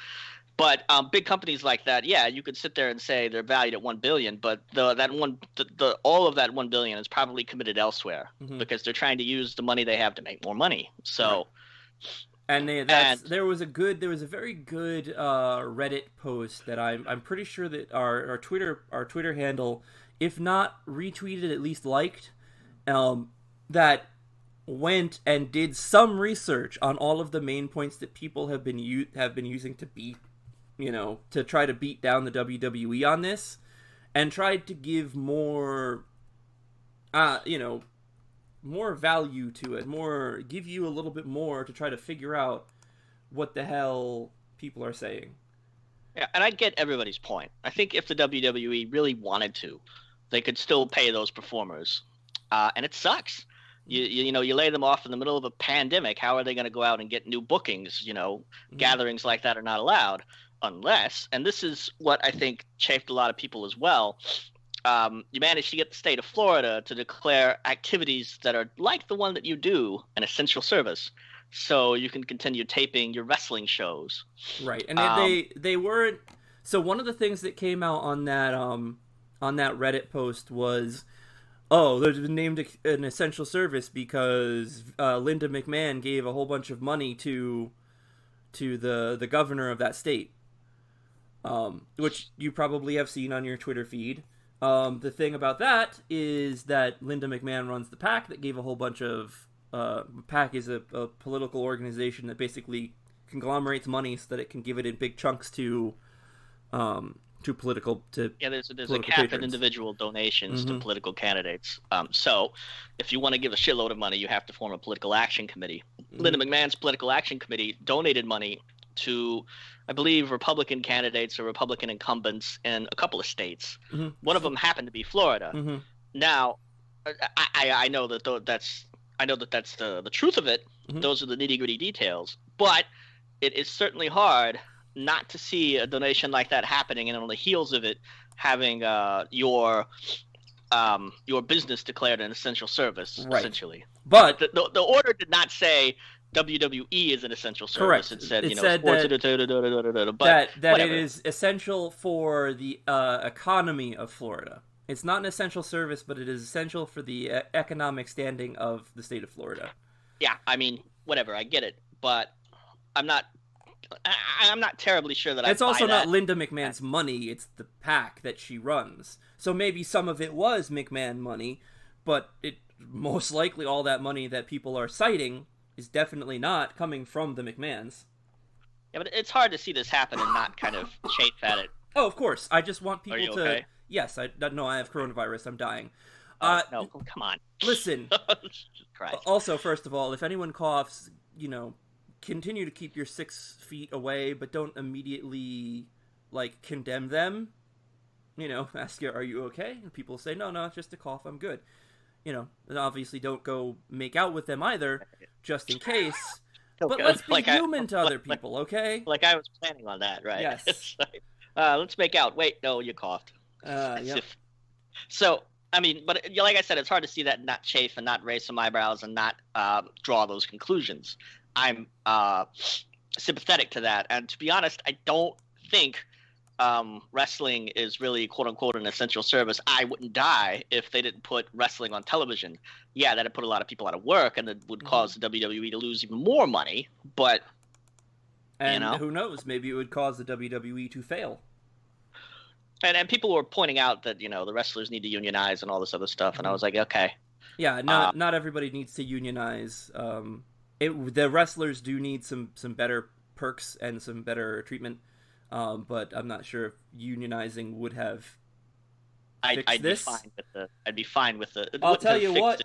But big companies like that, yeah, you could sit there and say they're valued at $1 billion, but all of that $1 billion is probably committed elsewhere because they're trying to use the money they have to make more money. So, and there was a very good Reddit post that I'm pretty sure that our Twitter handle, if not retweeted, at least liked. That went and did some research on all of the main points that people have been using to beat, to try to beat down the WWE on this, and tried to give more, more value to it, give you a little bit more to try to figure out what the hell people are saying. Yeah, and I get everybody's point. I think if the WWE really wanted to, they could still pay those performers. And it sucks. You lay them off in the middle of a pandemic. How are they going to go out and get new bookings? Gatherings like that are not allowed unless, and this is what I think chafed a lot of people as well, you managed to get the state of Florida to declare activities that are like the one that you do an essential service, so you can continue taping your wrestling shows. Right, and they weren't. So one of the things that came out on that Reddit post was, oh, they've been named an essential service because Linda McMahon gave a whole bunch of money to the governor of that state, which you probably have seen on your Twitter feed. The thing about that is that Linda McMahon runs the PAC that gave a whole bunch of... PAC is a political organization that basically conglomerates money so that it can give it in big chunks to political there's a cap in individual donations to political candidates. So if you want to give a shitload of money, you have to form a political action committee. Linda McMahon's political action committee donated money to, I believe, Republican candidates or Republican incumbents in a couple of states. One of them happened to be Florida. Now, I know that's the truth of it. Those are the nitty-gritty details. But it is certainly hard not to see a donation like that happening, and on the heels of it, having your business declared an essential service, essentially. But the order did not say WWE is an essential service. Correct. It said, said sports, that it is essential for the economy of Florida. It's not an essential service, but it is essential for the economic standing of the state of Florida. Yeah, I mean, whatever, I get it, but I'm not terribly sure that it's also not Linda McMahon's money, it's the PAC that she runs. So maybe some of it was McMahon money, but it most likely all that money that people are citing is definitely not coming from the McMahons. Yeah, but it's hard to see this happen and not kind of chafe at it. Oh, of course. I just want people Are you to... okay? Yes, I have coronavirus. I'm dying. No, come on. Listen. Christ. Also, first of all, if anyone coughs, continue to keep your 6 feet away, but don't immediately, condemn them. Ask you, are you okay? And people say, no, it's just a cough, I'm good. And obviously don't go make out with them either, just in case. But let's be Like human to other people, okay? Like I was planning on that, right? Yes. It's like, let's make out. Wait, no, you coughed. Yep. So, I mean, but like I said, it's hard to see that and not chafe and not raise some eyebrows and not draw those conclusions. I'm sympathetic to that. And to be honest, I don't think wrestling is really quote unquote an essential service. I wouldn't die if they didn't put wrestling on television. Yeah, that'd put a lot of people out of work and it would cause the WWE to lose even more money. But and who knows? Maybe it would cause the WWE to fail. And people were pointing out that the wrestlers need to unionize and all this other stuff, and I was like, okay. Yeah, not everybody needs to unionize. The wrestlers do need some better perks and some better treatment. But I'm not sure if unionizing would have fixed this. I'd be fine with the. I'll tell you what.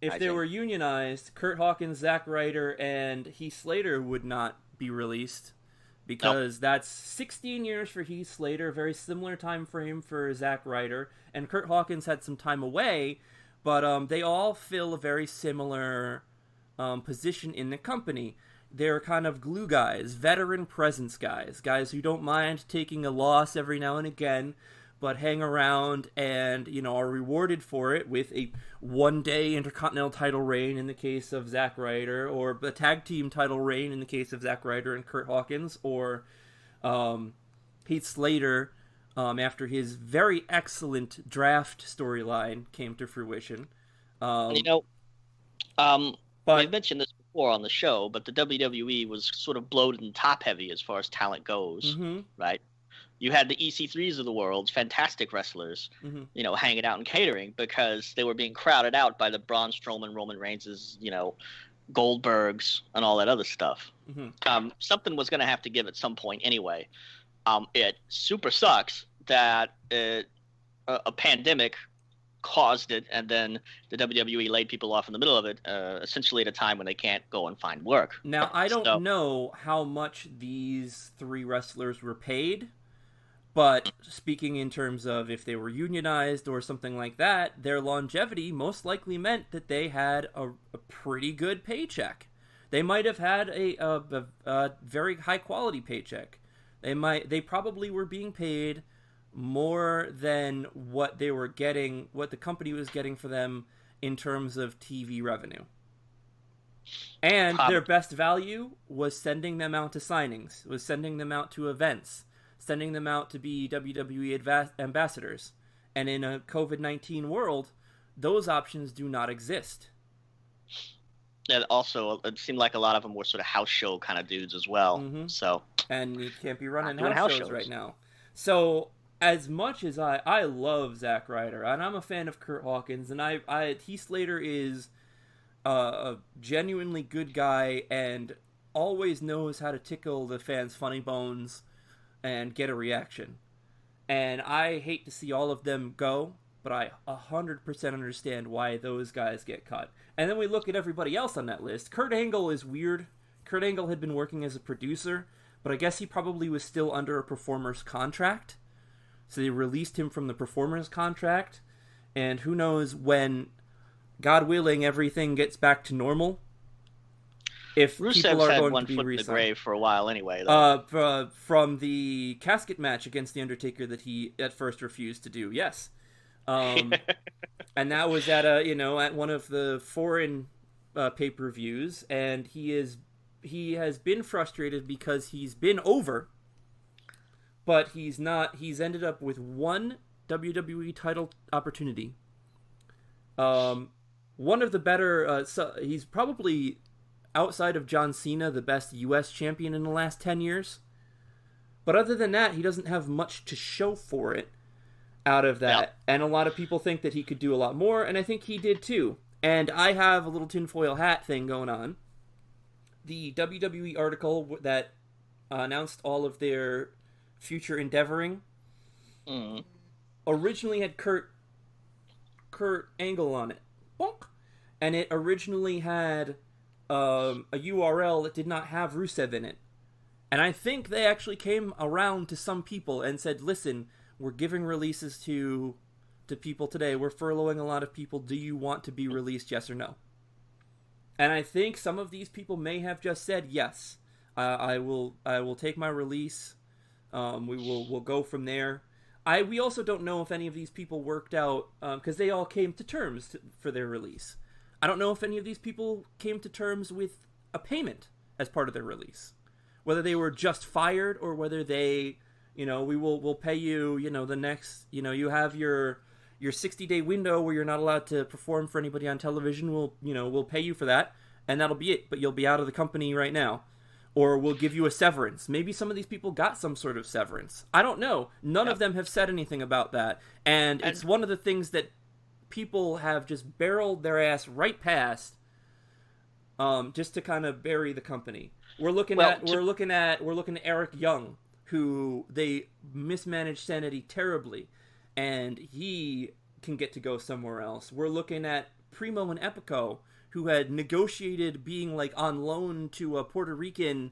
If they were unionized, Kurt Hawkins, Zack Ryder, and Heath Slater would not be released because that's 16 years for Heath Slater, very similar time frame for Zack Ryder, and Kurt Hawkins had some time away, but they all fill a very similar position in the company. They're kind of glue guys, veteran presence guys who don't mind taking a loss every now and again, but hang around and, are rewarded for it with a one-day Intercontinental title reign in the case of Zack Ryder, or a tag team title reign in the case of Zack Ryder and Kurt Hawkins, or Heath Slater after his very excellent draft storyline came to fruition. But I mentioned this before on the show, but the WWE was sort of bloated and top-heavy as far as talent goes, right? You had the EC3s of the world, fantastic wrestlers, hanging out and catering because they were being crowded out by the Braun Strowman, Roman Reigns', Goldbergs, and all that other stuff. Something was going to have to give at some point anyway. It super sucks that a pandemic caused it, and then the WWE laid people off in the middle of it, essentially at a time when they can't go and find work. Now, I don't know how much these three wrestlers were paid, but speaking in terms of if they were unionized or something like that, their longevity most likely meant that they had a pretty good paycheck. They might have had a very high-quality paycheck. They probably were being paid more than what they were getting, what the company was getting for them in terms of TV revenue. And their best value was sending them out to signings, was sending them out to events, sending them out to be WWE ambassadors. And in a COVID-19 world, those options do not exist. And also, it seemed like a lot of them were sort of house show kind of dudes as well. So, and you can't be running house shows right now. So, as much as I love Zack Ryder, and I'm a fan of Kurt Hawkins, and Heath Slater is a genuinely good guy and always knows how to tickle the fans' funny bones and get a reaction. And I hate to see all of them go, but I 100% understand why those guys get cut. And then we look at everybody else on that list. Kurt Angle is weird. Kurt Angle had been working as a producer, but I guess he probably was still under a performer's contract. So they released him from the performer's contract. And who knows when, God willing, everything gets back to normal. If Rusev's people are had going one to be foot in the re-signed. grave for a while anyway. From the casket match against The Undertaker that he at first refused to do, yes. And that was at at one of the foreign pay-per-views, and he has been frustrated because he's been over, but he's not. He's ended up with one WWE title opportunity. One of the better. He's probably, outside of John Cena, the best U.S. champion in the last 10 years. But other than that, he doesn't have much to show for it out of that. Yep. And a lot of people think that he could do a lot more, and I think he did too. And I have a little tinfoil hat thing going on. The WWE article that announced all of their future endeavoring originally had Kurt Angle on it. Bonk. And it originally had a URL that did not have Rusev in it. And I think they actually came around to some people and said, listen, we're giving releases to people today. We're furloughing a lot of people. Do you want to be released, yes or no? And I think some of these people may have just said, yes, I will take my release. We'll go from there. We also don't know if any of these people worked out, because they all came to terms for their release. I don't know if any of these people came to terms with a payment as part of their release. Whether they were just fired or whether they, we'll pay you, the next, you have your 60-day window where you're not allowed to perform for anybody on television. We'll pay you for that, and that'll be it. But you'll be out of the company right now. Or we'll give you a severance. Maybe some of these people got some sort of severance. I don't know. None of them have said anything about that. And it's one of the things that people have just barreled their ass right past, just to kind of bury the company. We're looking at Eric Young, who they mismanaged Sanity terribly, and he can get to go somewhere else. We're looking at Primo and Epico, who had negotiated being like on loan to a Puerto Rican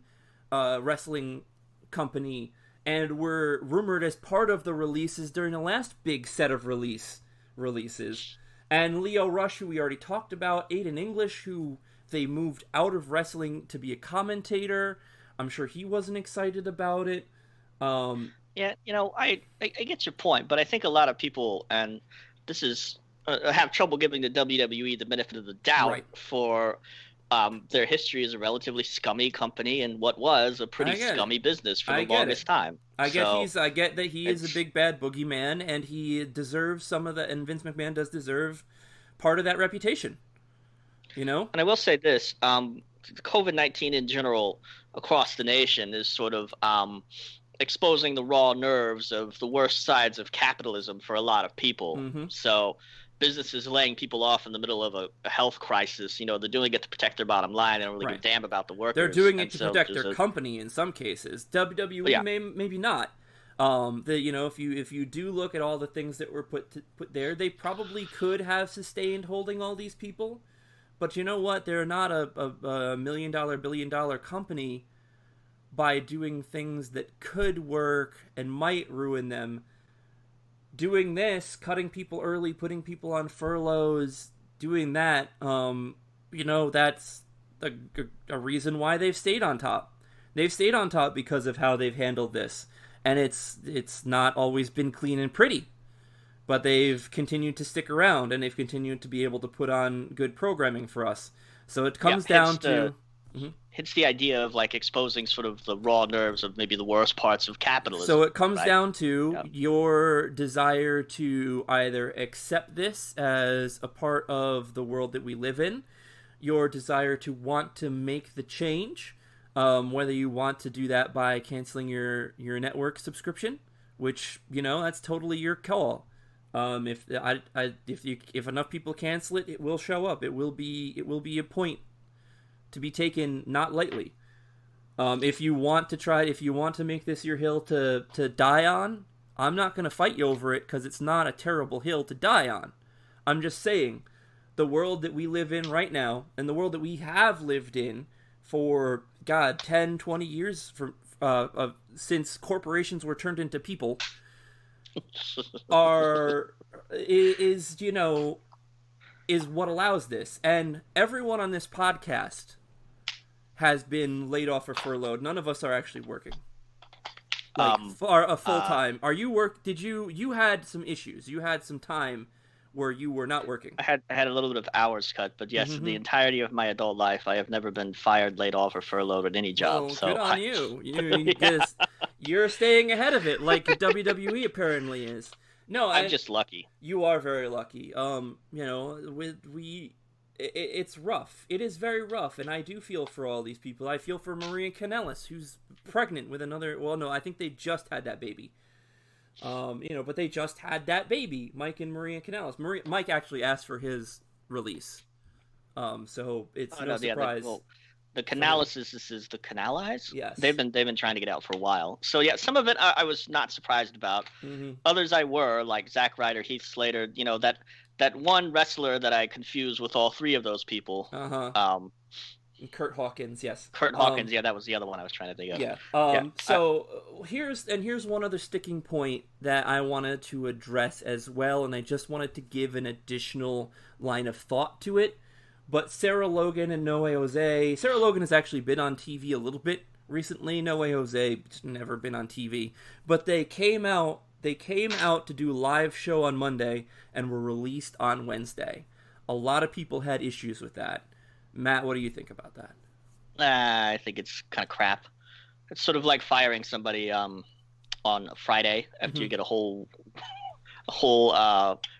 wrestling company, and were rumored as part of the releases during the last big set of releases. And Leo Rush, who we already talked about, Aiden English, who they moved out of wrestling to be a commentator. I'm sure he wasn't excited about it. Yeah, I get your point, but I think a lot of people, and this is have trouble giving the WWE the benefit of the doubt for their history as a relatively scummy company and what was a pretty scummy business for the longest time. I get that he is a big bad boogeyman, and he deserves some of that, and Vince McMahon does deserve part of that reputation. And I will say this: COVID-19 in general across the nation is sort of exposing the raw nerves of the worst sides of capitalism for a lot of people. Mm-hmm. So businesses laying people off in the middle of a health crisis, they're doing it to protect their bottom line. They don't really give a damn about the workers. They're doing it to protect their company in some cases. WWE maybe not. If you do look at all the things that were put there, they probably could have sustained holding all these people. But you know what? They're not a $1 million, $1 billion company by doing things that could work and might ruin them. Doing this, cutting people early, putting people on furloughs, doing that, that's a reason why they've stayed on top. They've stayed on top because of how they've handled this. And it's not always been clean and pretty. But they've continued to stick around, and they've continued to be able to put on good programming for us. So it comes down to... Hits the idea of exposing sort of the raw nerves of maybe the worst parts of capitalism. So it comes down to your desire to either accept this as a part of the world that we live in, your desire to want to make the change, whether you want to do that by canceling your network subscription, which, that's totally your call. If enough people cancel it, it will show up. It will be a point to be taken not lightly. If you want to make this your hill to die on, I'm not going to fight you over it because it's not a terrible hill to die on. I'm just saying, the world that we live in right now, and the world that we have lived in for 10, 20 years since corporations were turned into people, is what allows this. And everyone on this podcast has been laid off or furloughed. None of us are actually working. Full time. Are you you had some issues. You had some time where you were not working. I had a little bit of hours cut, but yes, the entirety of my adult life, I have never been fired, laid off, or furloughed at any job. Oh, so good on you. You're staying ahead of it, like WWE apparently is. No, I'm just lucky. You are very lucky. It's rough. It is very rough, and I do feel for all these people. I feel for Maria Kanellis, who's pregnant with another. Well, no, I think they just had that baby. But they just had that baby, Mike and Maria Kanellis. Mike actually asked for his release. So it's no surprise. The Canalises, this is the Canalize? Yes. They've been trying to get out for a while. So yeah, some of it I was not surprised about. Mm-hmm. Others I were, like Zack Ryder, Heath Slater, that one wrestler that I confused with all three of those people. Uh-huh. Kurt Hawkins, yes. Kurt Hawkins, that was the other one I was trying to think of. Yeah. So here's one other sticking point that I wanted to address as well, and I just wanted to give an additional line of thought to it. But Sarah Logan and No Way Jose. Sarah Logan has actually been on TV a little bit recently. No Way Jose has never been on TV. But they came out. They came out to do a live show on Monday and were released on Wednesday. A lot of people had issues with that. Matt, what do you think about that? I think it's kind of crap. It's sort of like firing somebody on a Friday after you get a whole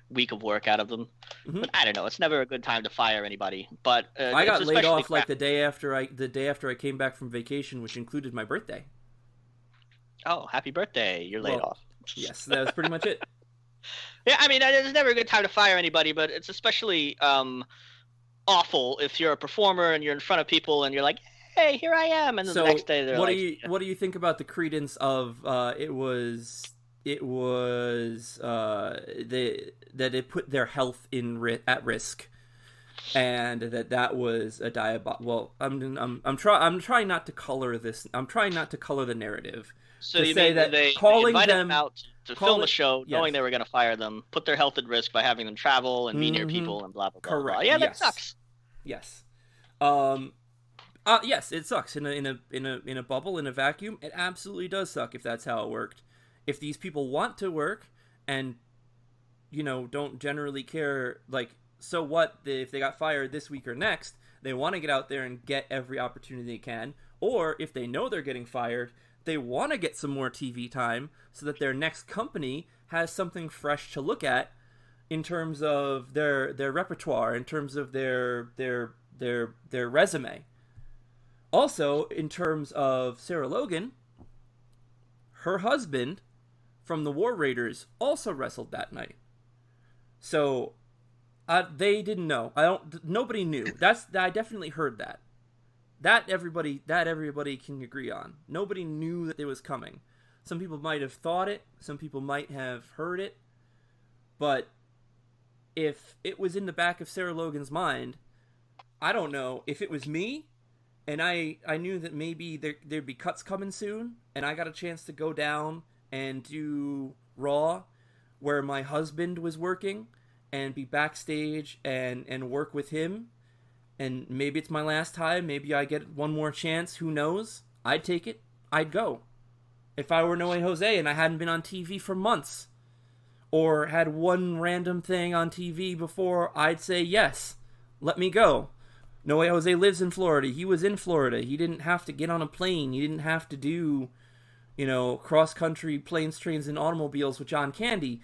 week of work out of them. But I don't know. It's never a good time to fire anybody. But I got laid off crap. like the day after I came back from vacation, which included my birthday. Oh, happy birthday! You're laid off. Yes, that was pretty much it. Yeah, I mean, it's never a good time to fire anybody, but it's especially awful if you're a performer and you're in front of people and you're like, "Hey, here I am," and then the next day they're what like, "What do you think about the credence of it was that it put their health at risk, and that was a diabolical. Well, I'm trying not to color this. I'm trying not to color the narrative. So to you say mean that they calling invited them out to film a show, yes. knowing they were going to fire them, put their health at risk by having them travel and be near people and blah blah blah. Correct. Blah. Yeah, that Yes. sucks. Yes. Yes, it sucks in a bubble, in a vacuum. It absolutely does suck if that's how it worked. If these people want to work and don't generally care, like, so what if they got fired this week or next? They want to get out there and get every opportunity they can, or if they know they're getting fired, they want to get some more TV time so that their next company has something fresh to look at in terms of their repertoire, in terms of their resume. Also, in terms of Sarah Logan, her husband from the War Raiders also wrestled that night. So they didn't know. Nobody knew. I definitely heard that. That everybody can agree on. Nobody knew that it was coming. Some people might have thought it. Some people might have heard it. But if it was in the back of Sarah Logan's mind, I don't know. If it was me, and I knew that maybe there'd be cuts coming soon, and I got a chance to go down and do Raw, where my husband was working, and be backstage and work with him, and maybe it's my last time, maybe I get one more chance, who knows? I'd take it. I'd go. If I were No Way Jose and I hadn't been on TV for months, or had one random thing on TV before, I'd say yes, let me go. No Way Jose lives in Florida. He was in Florida. He didn't have to get on a plane. He didn't have to do, cross-country planes, trains, and automobiles with John Candy.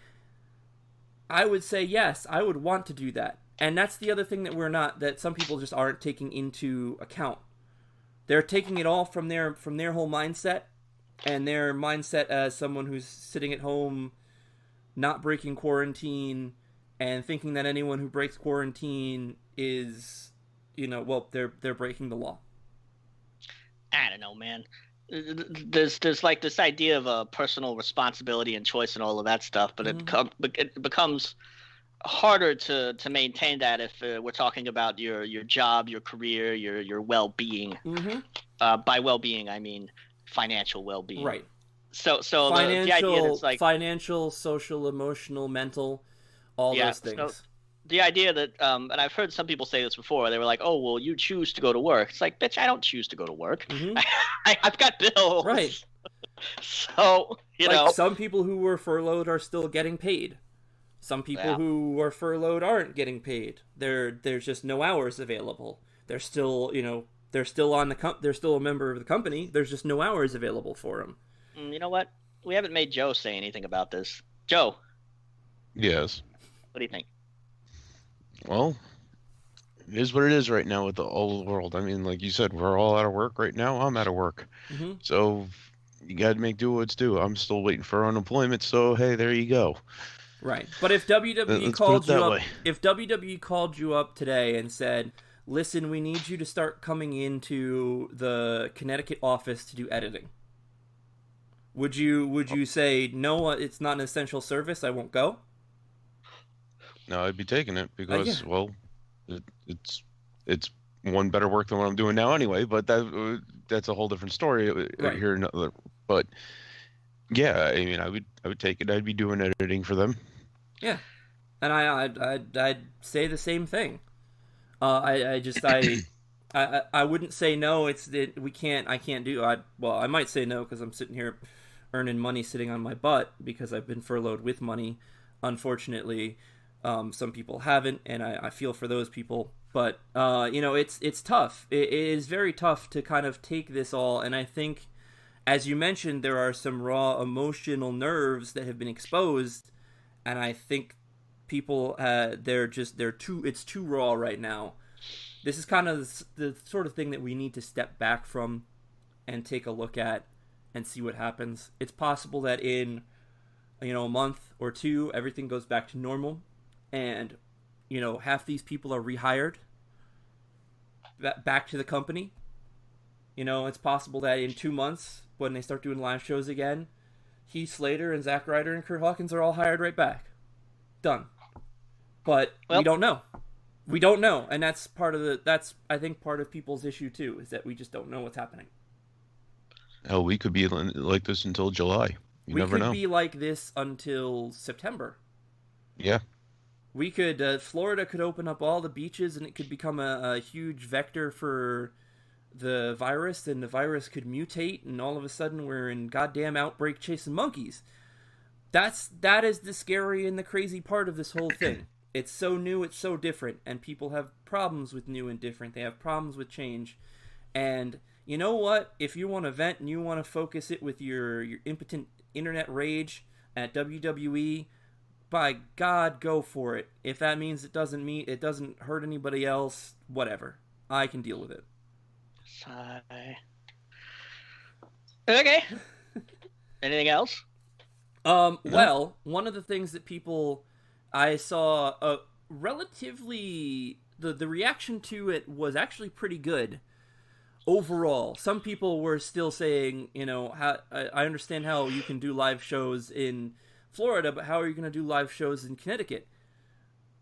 I would say yes, I would want to do that. And that's the other thing that some people just aren't taking into account. They're taking it all from their whole mindset, and their mindset as someone who's sitting at home, not breaking quarantine, and thinking that anyone who breaks quarantine is, they're breaking the law. I don't know, man. There's like this idea of a personal responsibility and choice and all of that stuff, but it becomes harder to maintain that if we're talking about your job, your career, your well-being. By well-being, I mean financial well-being. Right. So the idea that's like financial, social, emotional, mental, all those things. So the idea that, and I've heard some people say this before, they were like, "Oh, well, you choose to go to work." It's like, bitch, I don't choose to go to work. I've got bills. Right. So, some people who were furloughed are still getting paid. Some people who are furloughed aren't getting paid. There's just no hours available. They're still, they're still they're still a member of the company. There's just no hours available for them. You know what? We haven't made Joe say anything about this. Joe. Yes. What do you think? Well, it is what it is right now with the whole world. I mean, like you said, we're all out of work right now. I'm out of work. So you got to make do what's due. I'm still waiting for unemployment. So, hey, there you go. Right. But if WWE called you up today and said, "Listen, we need you to start coming into the Connecticut office to do editing," would you say, "No, it's not an essential service, I won't go"? No, I'd be taking it because, it's one better work than what I'm doing now anyway. But that's a whole different story here. But yeah, I mean, I would take it. I'd be doing editing for them. Yeah, and I'd say the same thing. I wouldn't say no. It's that we can't. I can't do. I might say no because I'm sitting here earning money sitting on my butt because I've been furloughed with money. Unfortunately, some people haven't, and I feel for those people. But it's tough. It is very tough to kind of take this all, and I think, as you mentioned, there are some raw emotional nerves that have been exposed, and I think people it's too raw right now. This is kind of the sort of thing that we need to step back from and take a look at and see what happens. It's possible that in a month or two everything goes back to normal, and half these people are rehired back to the company. It's possible that in 2 months, when they start doing live shows again, Heath Slater and Zack Ryder and Kurt Hawkins are all hired right back. Done. But we don't know. We don't know, and that's I think part of people's issue too, is that we just don't know what's happening. Hell, we could be like this until July. You never know. We could be like this until September. Yeah. We could, Florida could open up all the beaches, and it could become a huge vector for the virus, and the virus could mutate, and all of a sudden we're in goddamn outbreak chasing monkeys. That is the scary and the crazy part of this whole thing. It's so new, it's so different, and people have problems with new and different. They have problems with change. And you know what? If you want to vent and you want to focus it with your impotent internet rage at WWE, by God, go for it. If that means it doesn't hurt anybody else, whatever. I can deal with it. Sigh. Okay. Anything else? Well, one of the things that I saw relatively the reaction to it was actually pretty good overall. Some people were still saying, I understand how you can do live shows in Florida, but how are you going to do live shows in Connecticut?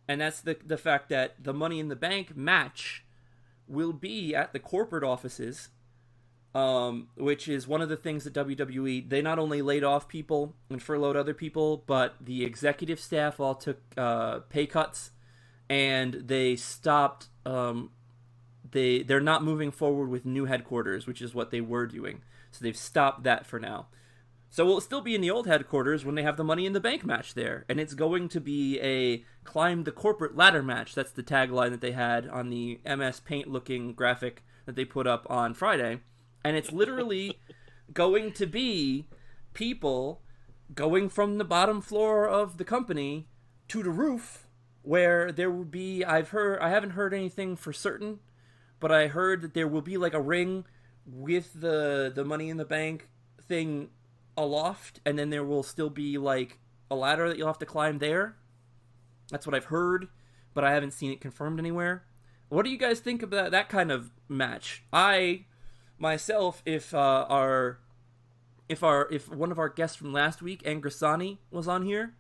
And that's the fact that the Money in the Bank match will be at the corporate offices, which is one of the things that WWE, they not only laid off people and furloughed other people, but the executive staff all took pay cuts, and they stopped, they're not moving forward with new headquarters, which is what they were doing. So they've stopped that for now. So we'll still be in the old headquarters when they have the Money in the Bank match there, and it's going to be a climb the corporate ladder match. That's the tagline that they had on the MS Paint looking graphic that they put up on Friday. And it's literally going to be people going from the bottom floor of the company to the roof, where there will be, I haven't heard anything for certain, but I heard that there will be like a ring with the Money in the Bank thing aloft, and then there will still be like a ladder that you'll have to climb there. That's what I've heard, but I haven't seen it confirmed anywhere. What do you guys think about that kind of match? Myself, if one of our guests from last week, Angrasani, was on here,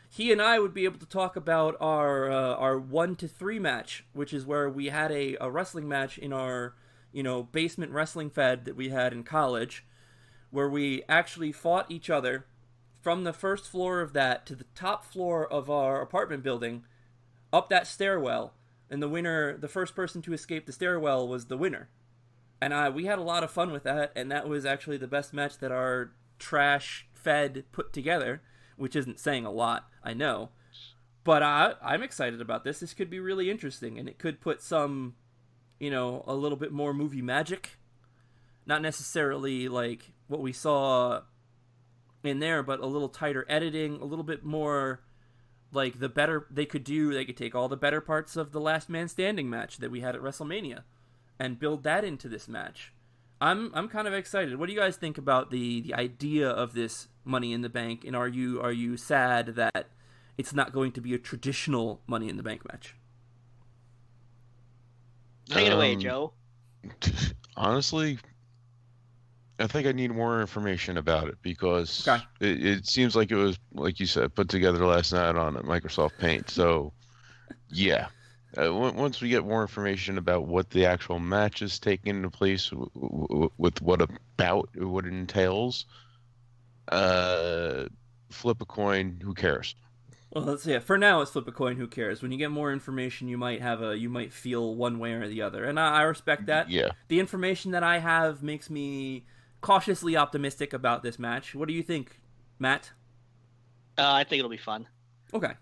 he and I would be able to talk about our 1 to 3 match, which is where we had a wrestling match in our basement wrestling fed that we had in college, where we actually fought each other from the first floor of that to the top floor of our apartment building, up that stairwell, and the first person to escape the stairwell was the winner. And we had a lot of fun with that, and that was actually the best match that our trash fed put together, which isn't saying a lot, I know. But I'm excited about this. This could be really interesting, and it could put some, a little bit more movie magic. Not necessarily like what we saw in there, but a little tighter editing, a little bit more like they could take all the better parts of the Last Man Standing match that we had at WrestleMania and build that into this match. I'm kind of excited. What do you guys think about the idea of this Money in the Bank, and are you sad that it's not going to be a traditional Money in the Bank match? Take it away, Joe. Honestly, I think I need more information about it, because it seems like it was, like you said, put together last night on Microsoft Paint. So, yeah. Once we get more information about what the actual match is taking into place, with what it entails, flip a coin, who cares? Well, let's see. For now, it's flip a coin. Who cares? When you get more information, you might feel one way or the other, and I respect that. Yeah. The information that I have makes me cautiously optimistic about this match. What do you think, Matt? I think it'll be fun. Okay.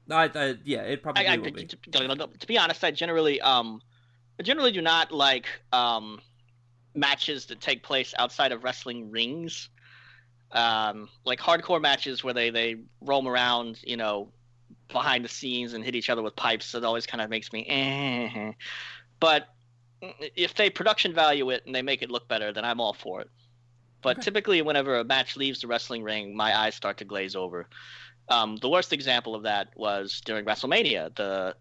Yeah, it probably will be. To be honest, I generally do not like matches that take place outside of wrestling rings. Like hardcore matches where they roam around, behind the scenes and hit each other with pipes. It always kind of makes me But if they production value it and they make it look better, then I'm all for it. But typically, whenever a match leaves the wrestling ring, my eyes start to glaze over. The worst example of that was during WrestleMania, the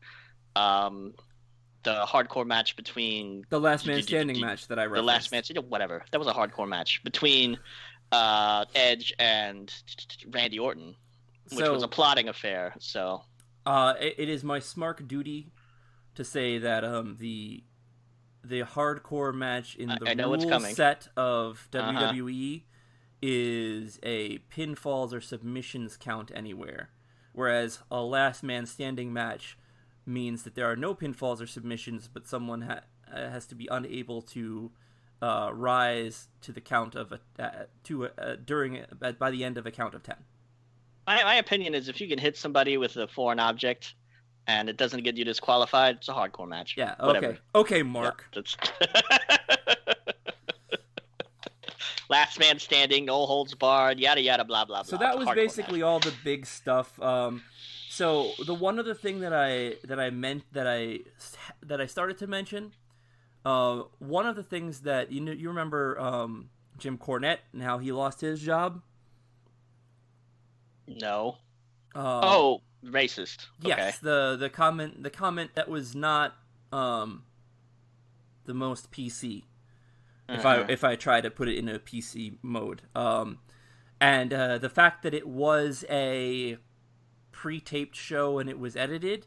hardcore match between the last man standing match that I referenced. The last man, whatever. That was a hardcore match between Edge and Randy Orton, which was a plotting affair. So, it is my Smark duty to say that the hardcore match in the rule set of WWE is a pinfalls or submissions count anywhere, whereas a last man standing match means that there are no pinfalls or submissions, but someone has to be unable to rise to the count of by the end of a count of 10. My opinion is if you can hit somebody with a foreign object and it doesn't get you disqualified, it's a hardcore match. Yeah. Okay. Whatever. Okay, Mark. Yeah, last man standing, no holds barred, yada yada, blah blah blah. So that was basically all the big stuff. So the one other thing that I started to mention, one of the things that you remember Jim Cornette and how he lost his job. No. Racist. Yes, okay. the comment that was not the most PC. If I try to put it in a PC mode, and the fact that it was a pre-taped show and it was edited,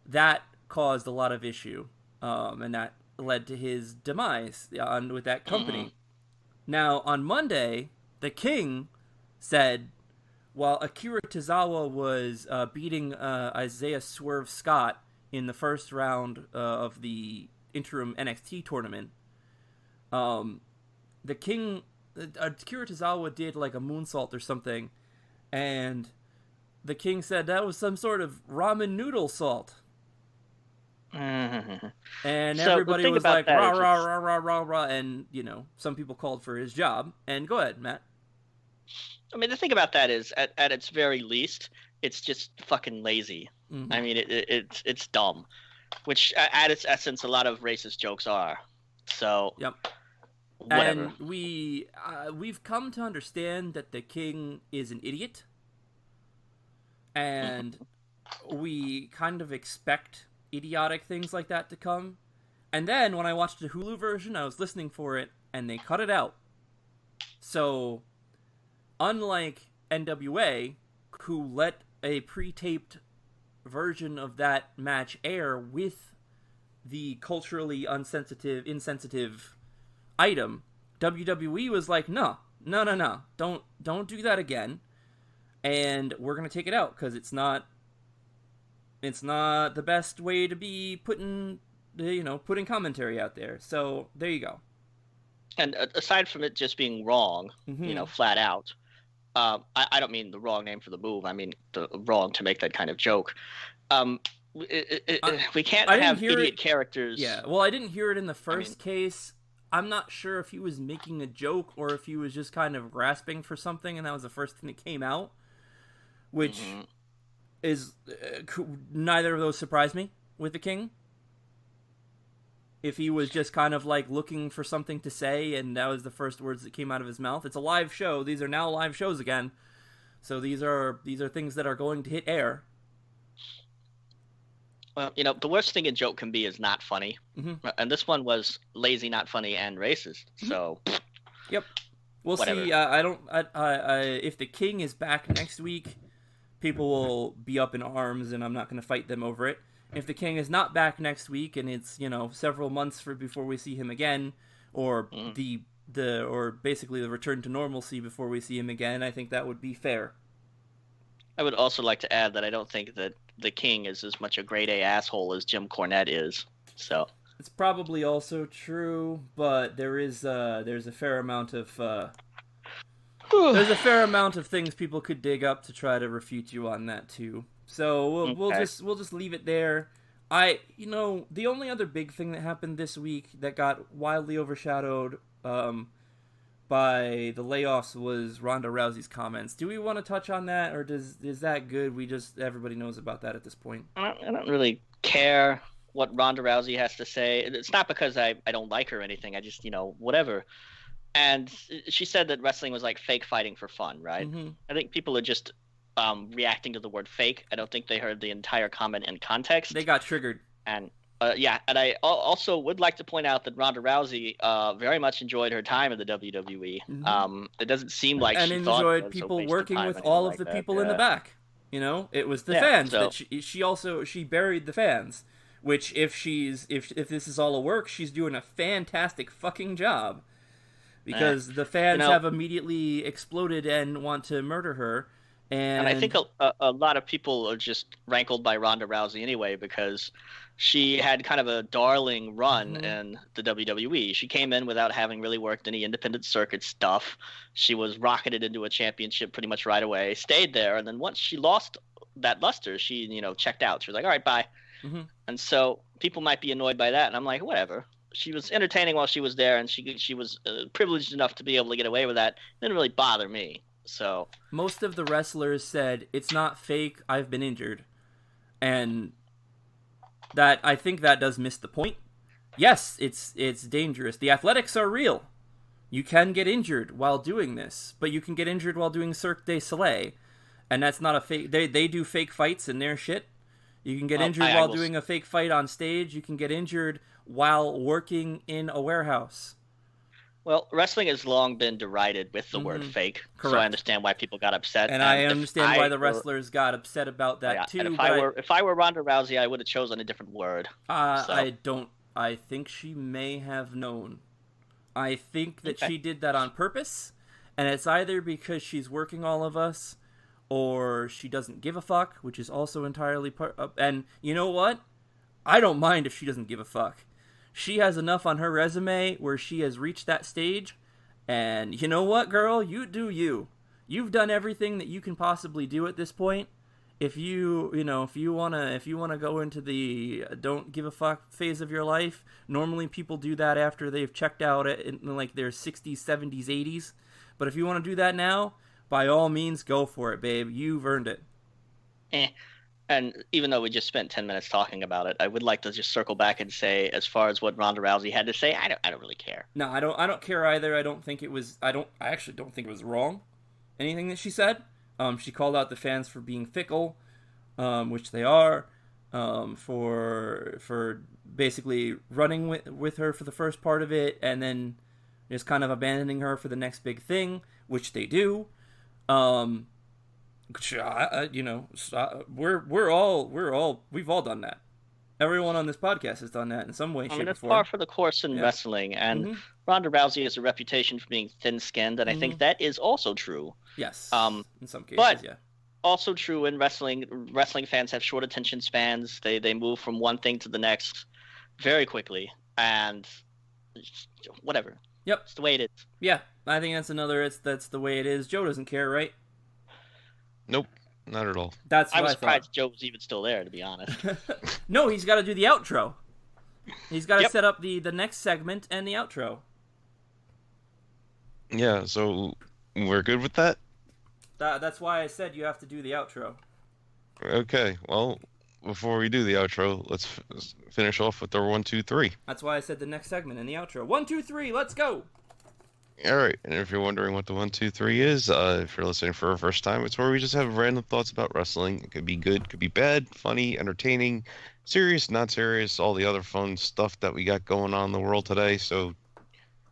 that caused a lot of issue, and that led to his demise with that company. Now on Monday, the King said, while Akira Tozawa was beating Isaiah Swerve Scott in the first round of the interim NXT tournament, the King, Akira Tozawa did like a moonsault or something, and the King said that was some sort of ramen noodle salt. And everybody was like, rah, rah, rah, rah, rah, rah, and, some people called for his job. And go ahead, Matt. I mean, the thing about that is, at its very least, it's just fucking lazy. Mm-hmm. I mean, it's dumb, which at its essence, a lot of racist jokes are. So, yep. Whatever. And we've come to understand that the King is an idiot, and we kind of expect idiotic things like that to come. And then when I watched the Hulu version, I was listening for it, and they cut it out. So, unlike NWA, who let a pre-taped version of that match air with the culturally insensitive item, WWE was like, no, don't do that again, and we're gonna take it out because it's not the best way to be putting commentary out there. So there you go. And aside from it just being wrong, flat out, I don't mean the wrong name for the move. I mean the wrong to make that kind of joke. We can't have idiot characters. Yeah, well, I didn't hear it in the first case. I'm not sure if he was making a joke or if he was just kind of grasping for something, and that was the first thing that came out, which is neither of those surprised me with the King. If he was just kind of like looking for something to say, and that was the first words that came out of his mouth. It's a live show. These are now live shows again, so these are things that are going to hit air. Well, the worst thing a joke can be is not funny, and this one was lazy, not funny, and racist. So, yep, we'll whatever. see. If the King is back next week, people will be up in arms, and I'm not going to fight them over it. If the King is not back next week, and it's several months before we see him again, or or basically the return to normalcy before we see him again, I think that would be fair. I would also like to add that I don't think that the King is as much a grade A asshole as Jim Cornette is. So it's probably also true, but there's a fair amount of there's a fair amount of things people could dig up to try to refute you on that too. So we'll just leave it there. The only other big thing that happened this week that got wildly overshadowed by the layoffs was Ronda Rousey's comments. Do we want to touch on that, or is that good? Everybody knows about that at this point. I don't really care what Ronda Rousey has to say. It's not because I don't like her or anything. I just, whatever. And she said that wrestling was like fake fighting for fun, right? Mm-hmm. I think people are just reacting to the word fake. I don't think they heard the entire comment in context. They got triggered. And and I also would like to point out that Ronda Rousey very much enjoyed her time in the WWE. Mm-hmm. It doesn't seem like and she enjoyed people working with all of the people in the back. It was the fans that she buried the fans. Which if this is all a work, she's doing a fantastic fucking job. Because the fans have immediately exploded and want to murder her. And I think a lot of people are just rankled by Ronda Rousey anyway, because she had kind of a darling run in the WWE. She came in without having really worked any independent circuit stuff. She was rocketed into a championship pretty much right away, stayed there, and then once she lost that luster, she, checked out. She was like, all right, bye. Mm-hmm. And so people might be annoyed by that, and I'm like, whatever. She was entertaining while she was there, and she was privileged enough to be able to get away with that. It didn't really bother me. So most of the wrestlers said it's not fake. I've been injured, and that I think that does miss the point. Yes, it's dangerous. The athletics are real. You can get injured while doing this, but you can get injured while doing Cirque du Soleil, and that's not a fake. They do fake fights in their shit. You can get injured while doing a fake fight on stage. You can get injured while working in a warehouse. Well, wrestling has long been derided with the word fake, Correct. So I understand why people got upset. And I understand why the wrestlers got upset about that too. And if I were Ronda Rousey, I would have chosen a different word. I think she may have known. I think that she did that on purpose, and it's either because she's working all of us, or she doesn't give a fuck, which is also entirely part of. And you know what? I don't mind if she doesn't give a fuck. She has enough on her resume where she has reached that stage, and you know what, girl? You do you. You've done everything that you can possibly do at this point. If you wanna go into the don't give a fuck phase of your life, normally people do that after they've checked out in like their 60s, 70s, 80s. But if you want to do that now, by all means, go for it, babe. You've earned it. And even though we just spent 10 minutes talking about it, I would like to just circle back and say, as far as what Ronda Rousey had to say, I don't really care. No, I don't care either. I actually don't think it was wrong, anything that she said. She called out the fans for being fickle, which they are, for basically running with her for the first part of it, and then just kind of abandoning her for the next big thing, which they do. We've all done that. Everyone on this podcast has done that in some way, shape, or form. It's par for the course in wrestling, and Ronda Rousey has a reputation for being thin-skinned, and I think that is also true. Yes, in some cases, but also true in wrestling. Wrestling fans have short attention spans. They move from one thing to the next very quickly, and whatever. Yep, it's the way it is. Yeah, I think that's the way it is. Joe doesn't care, right? Nope, not at all. I was surprised Joe was even still there, to be honest. No, he's got to do the outro. He's got to set up the next segment and the outro. Yeah, so we're good with that? That's why I said you have to do the outro. Okay, well, before we do the outro, let's finish off with our 1, 2, 3. That's why I said the next segment and the outro. 1, 2, 3, let's go! Alright, and if you're wondering what the 1, 2, 3 is, if you're listening for the first time, it's where we just have random thoughts about wrestling. It could be good, could be bad, funny, entertaining, serious, not serious, all the other fun stuff that we got going on in the world today. So,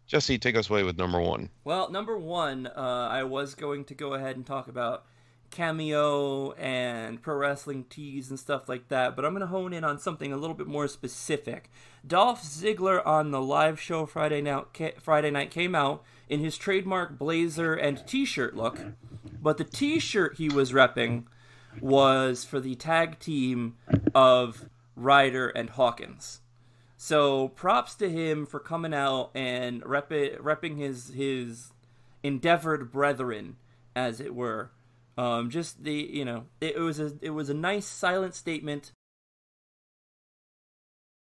Jesse, take us away with number 1. Well, number 1, I was going to go ahead and talk about Cameo and pro wrestling tees and stuff like that, but I'm going to hone in on something a little bit more specific. Dolph Ziggler on the live show Friday night came out in his trademark blazer and t-shirt look, but the t-shirt he was repping was for the tag team of Ryder and Hawkins. So props to him for coming out and repping his endeavored brethren, as it were. Just it was a nice silent statement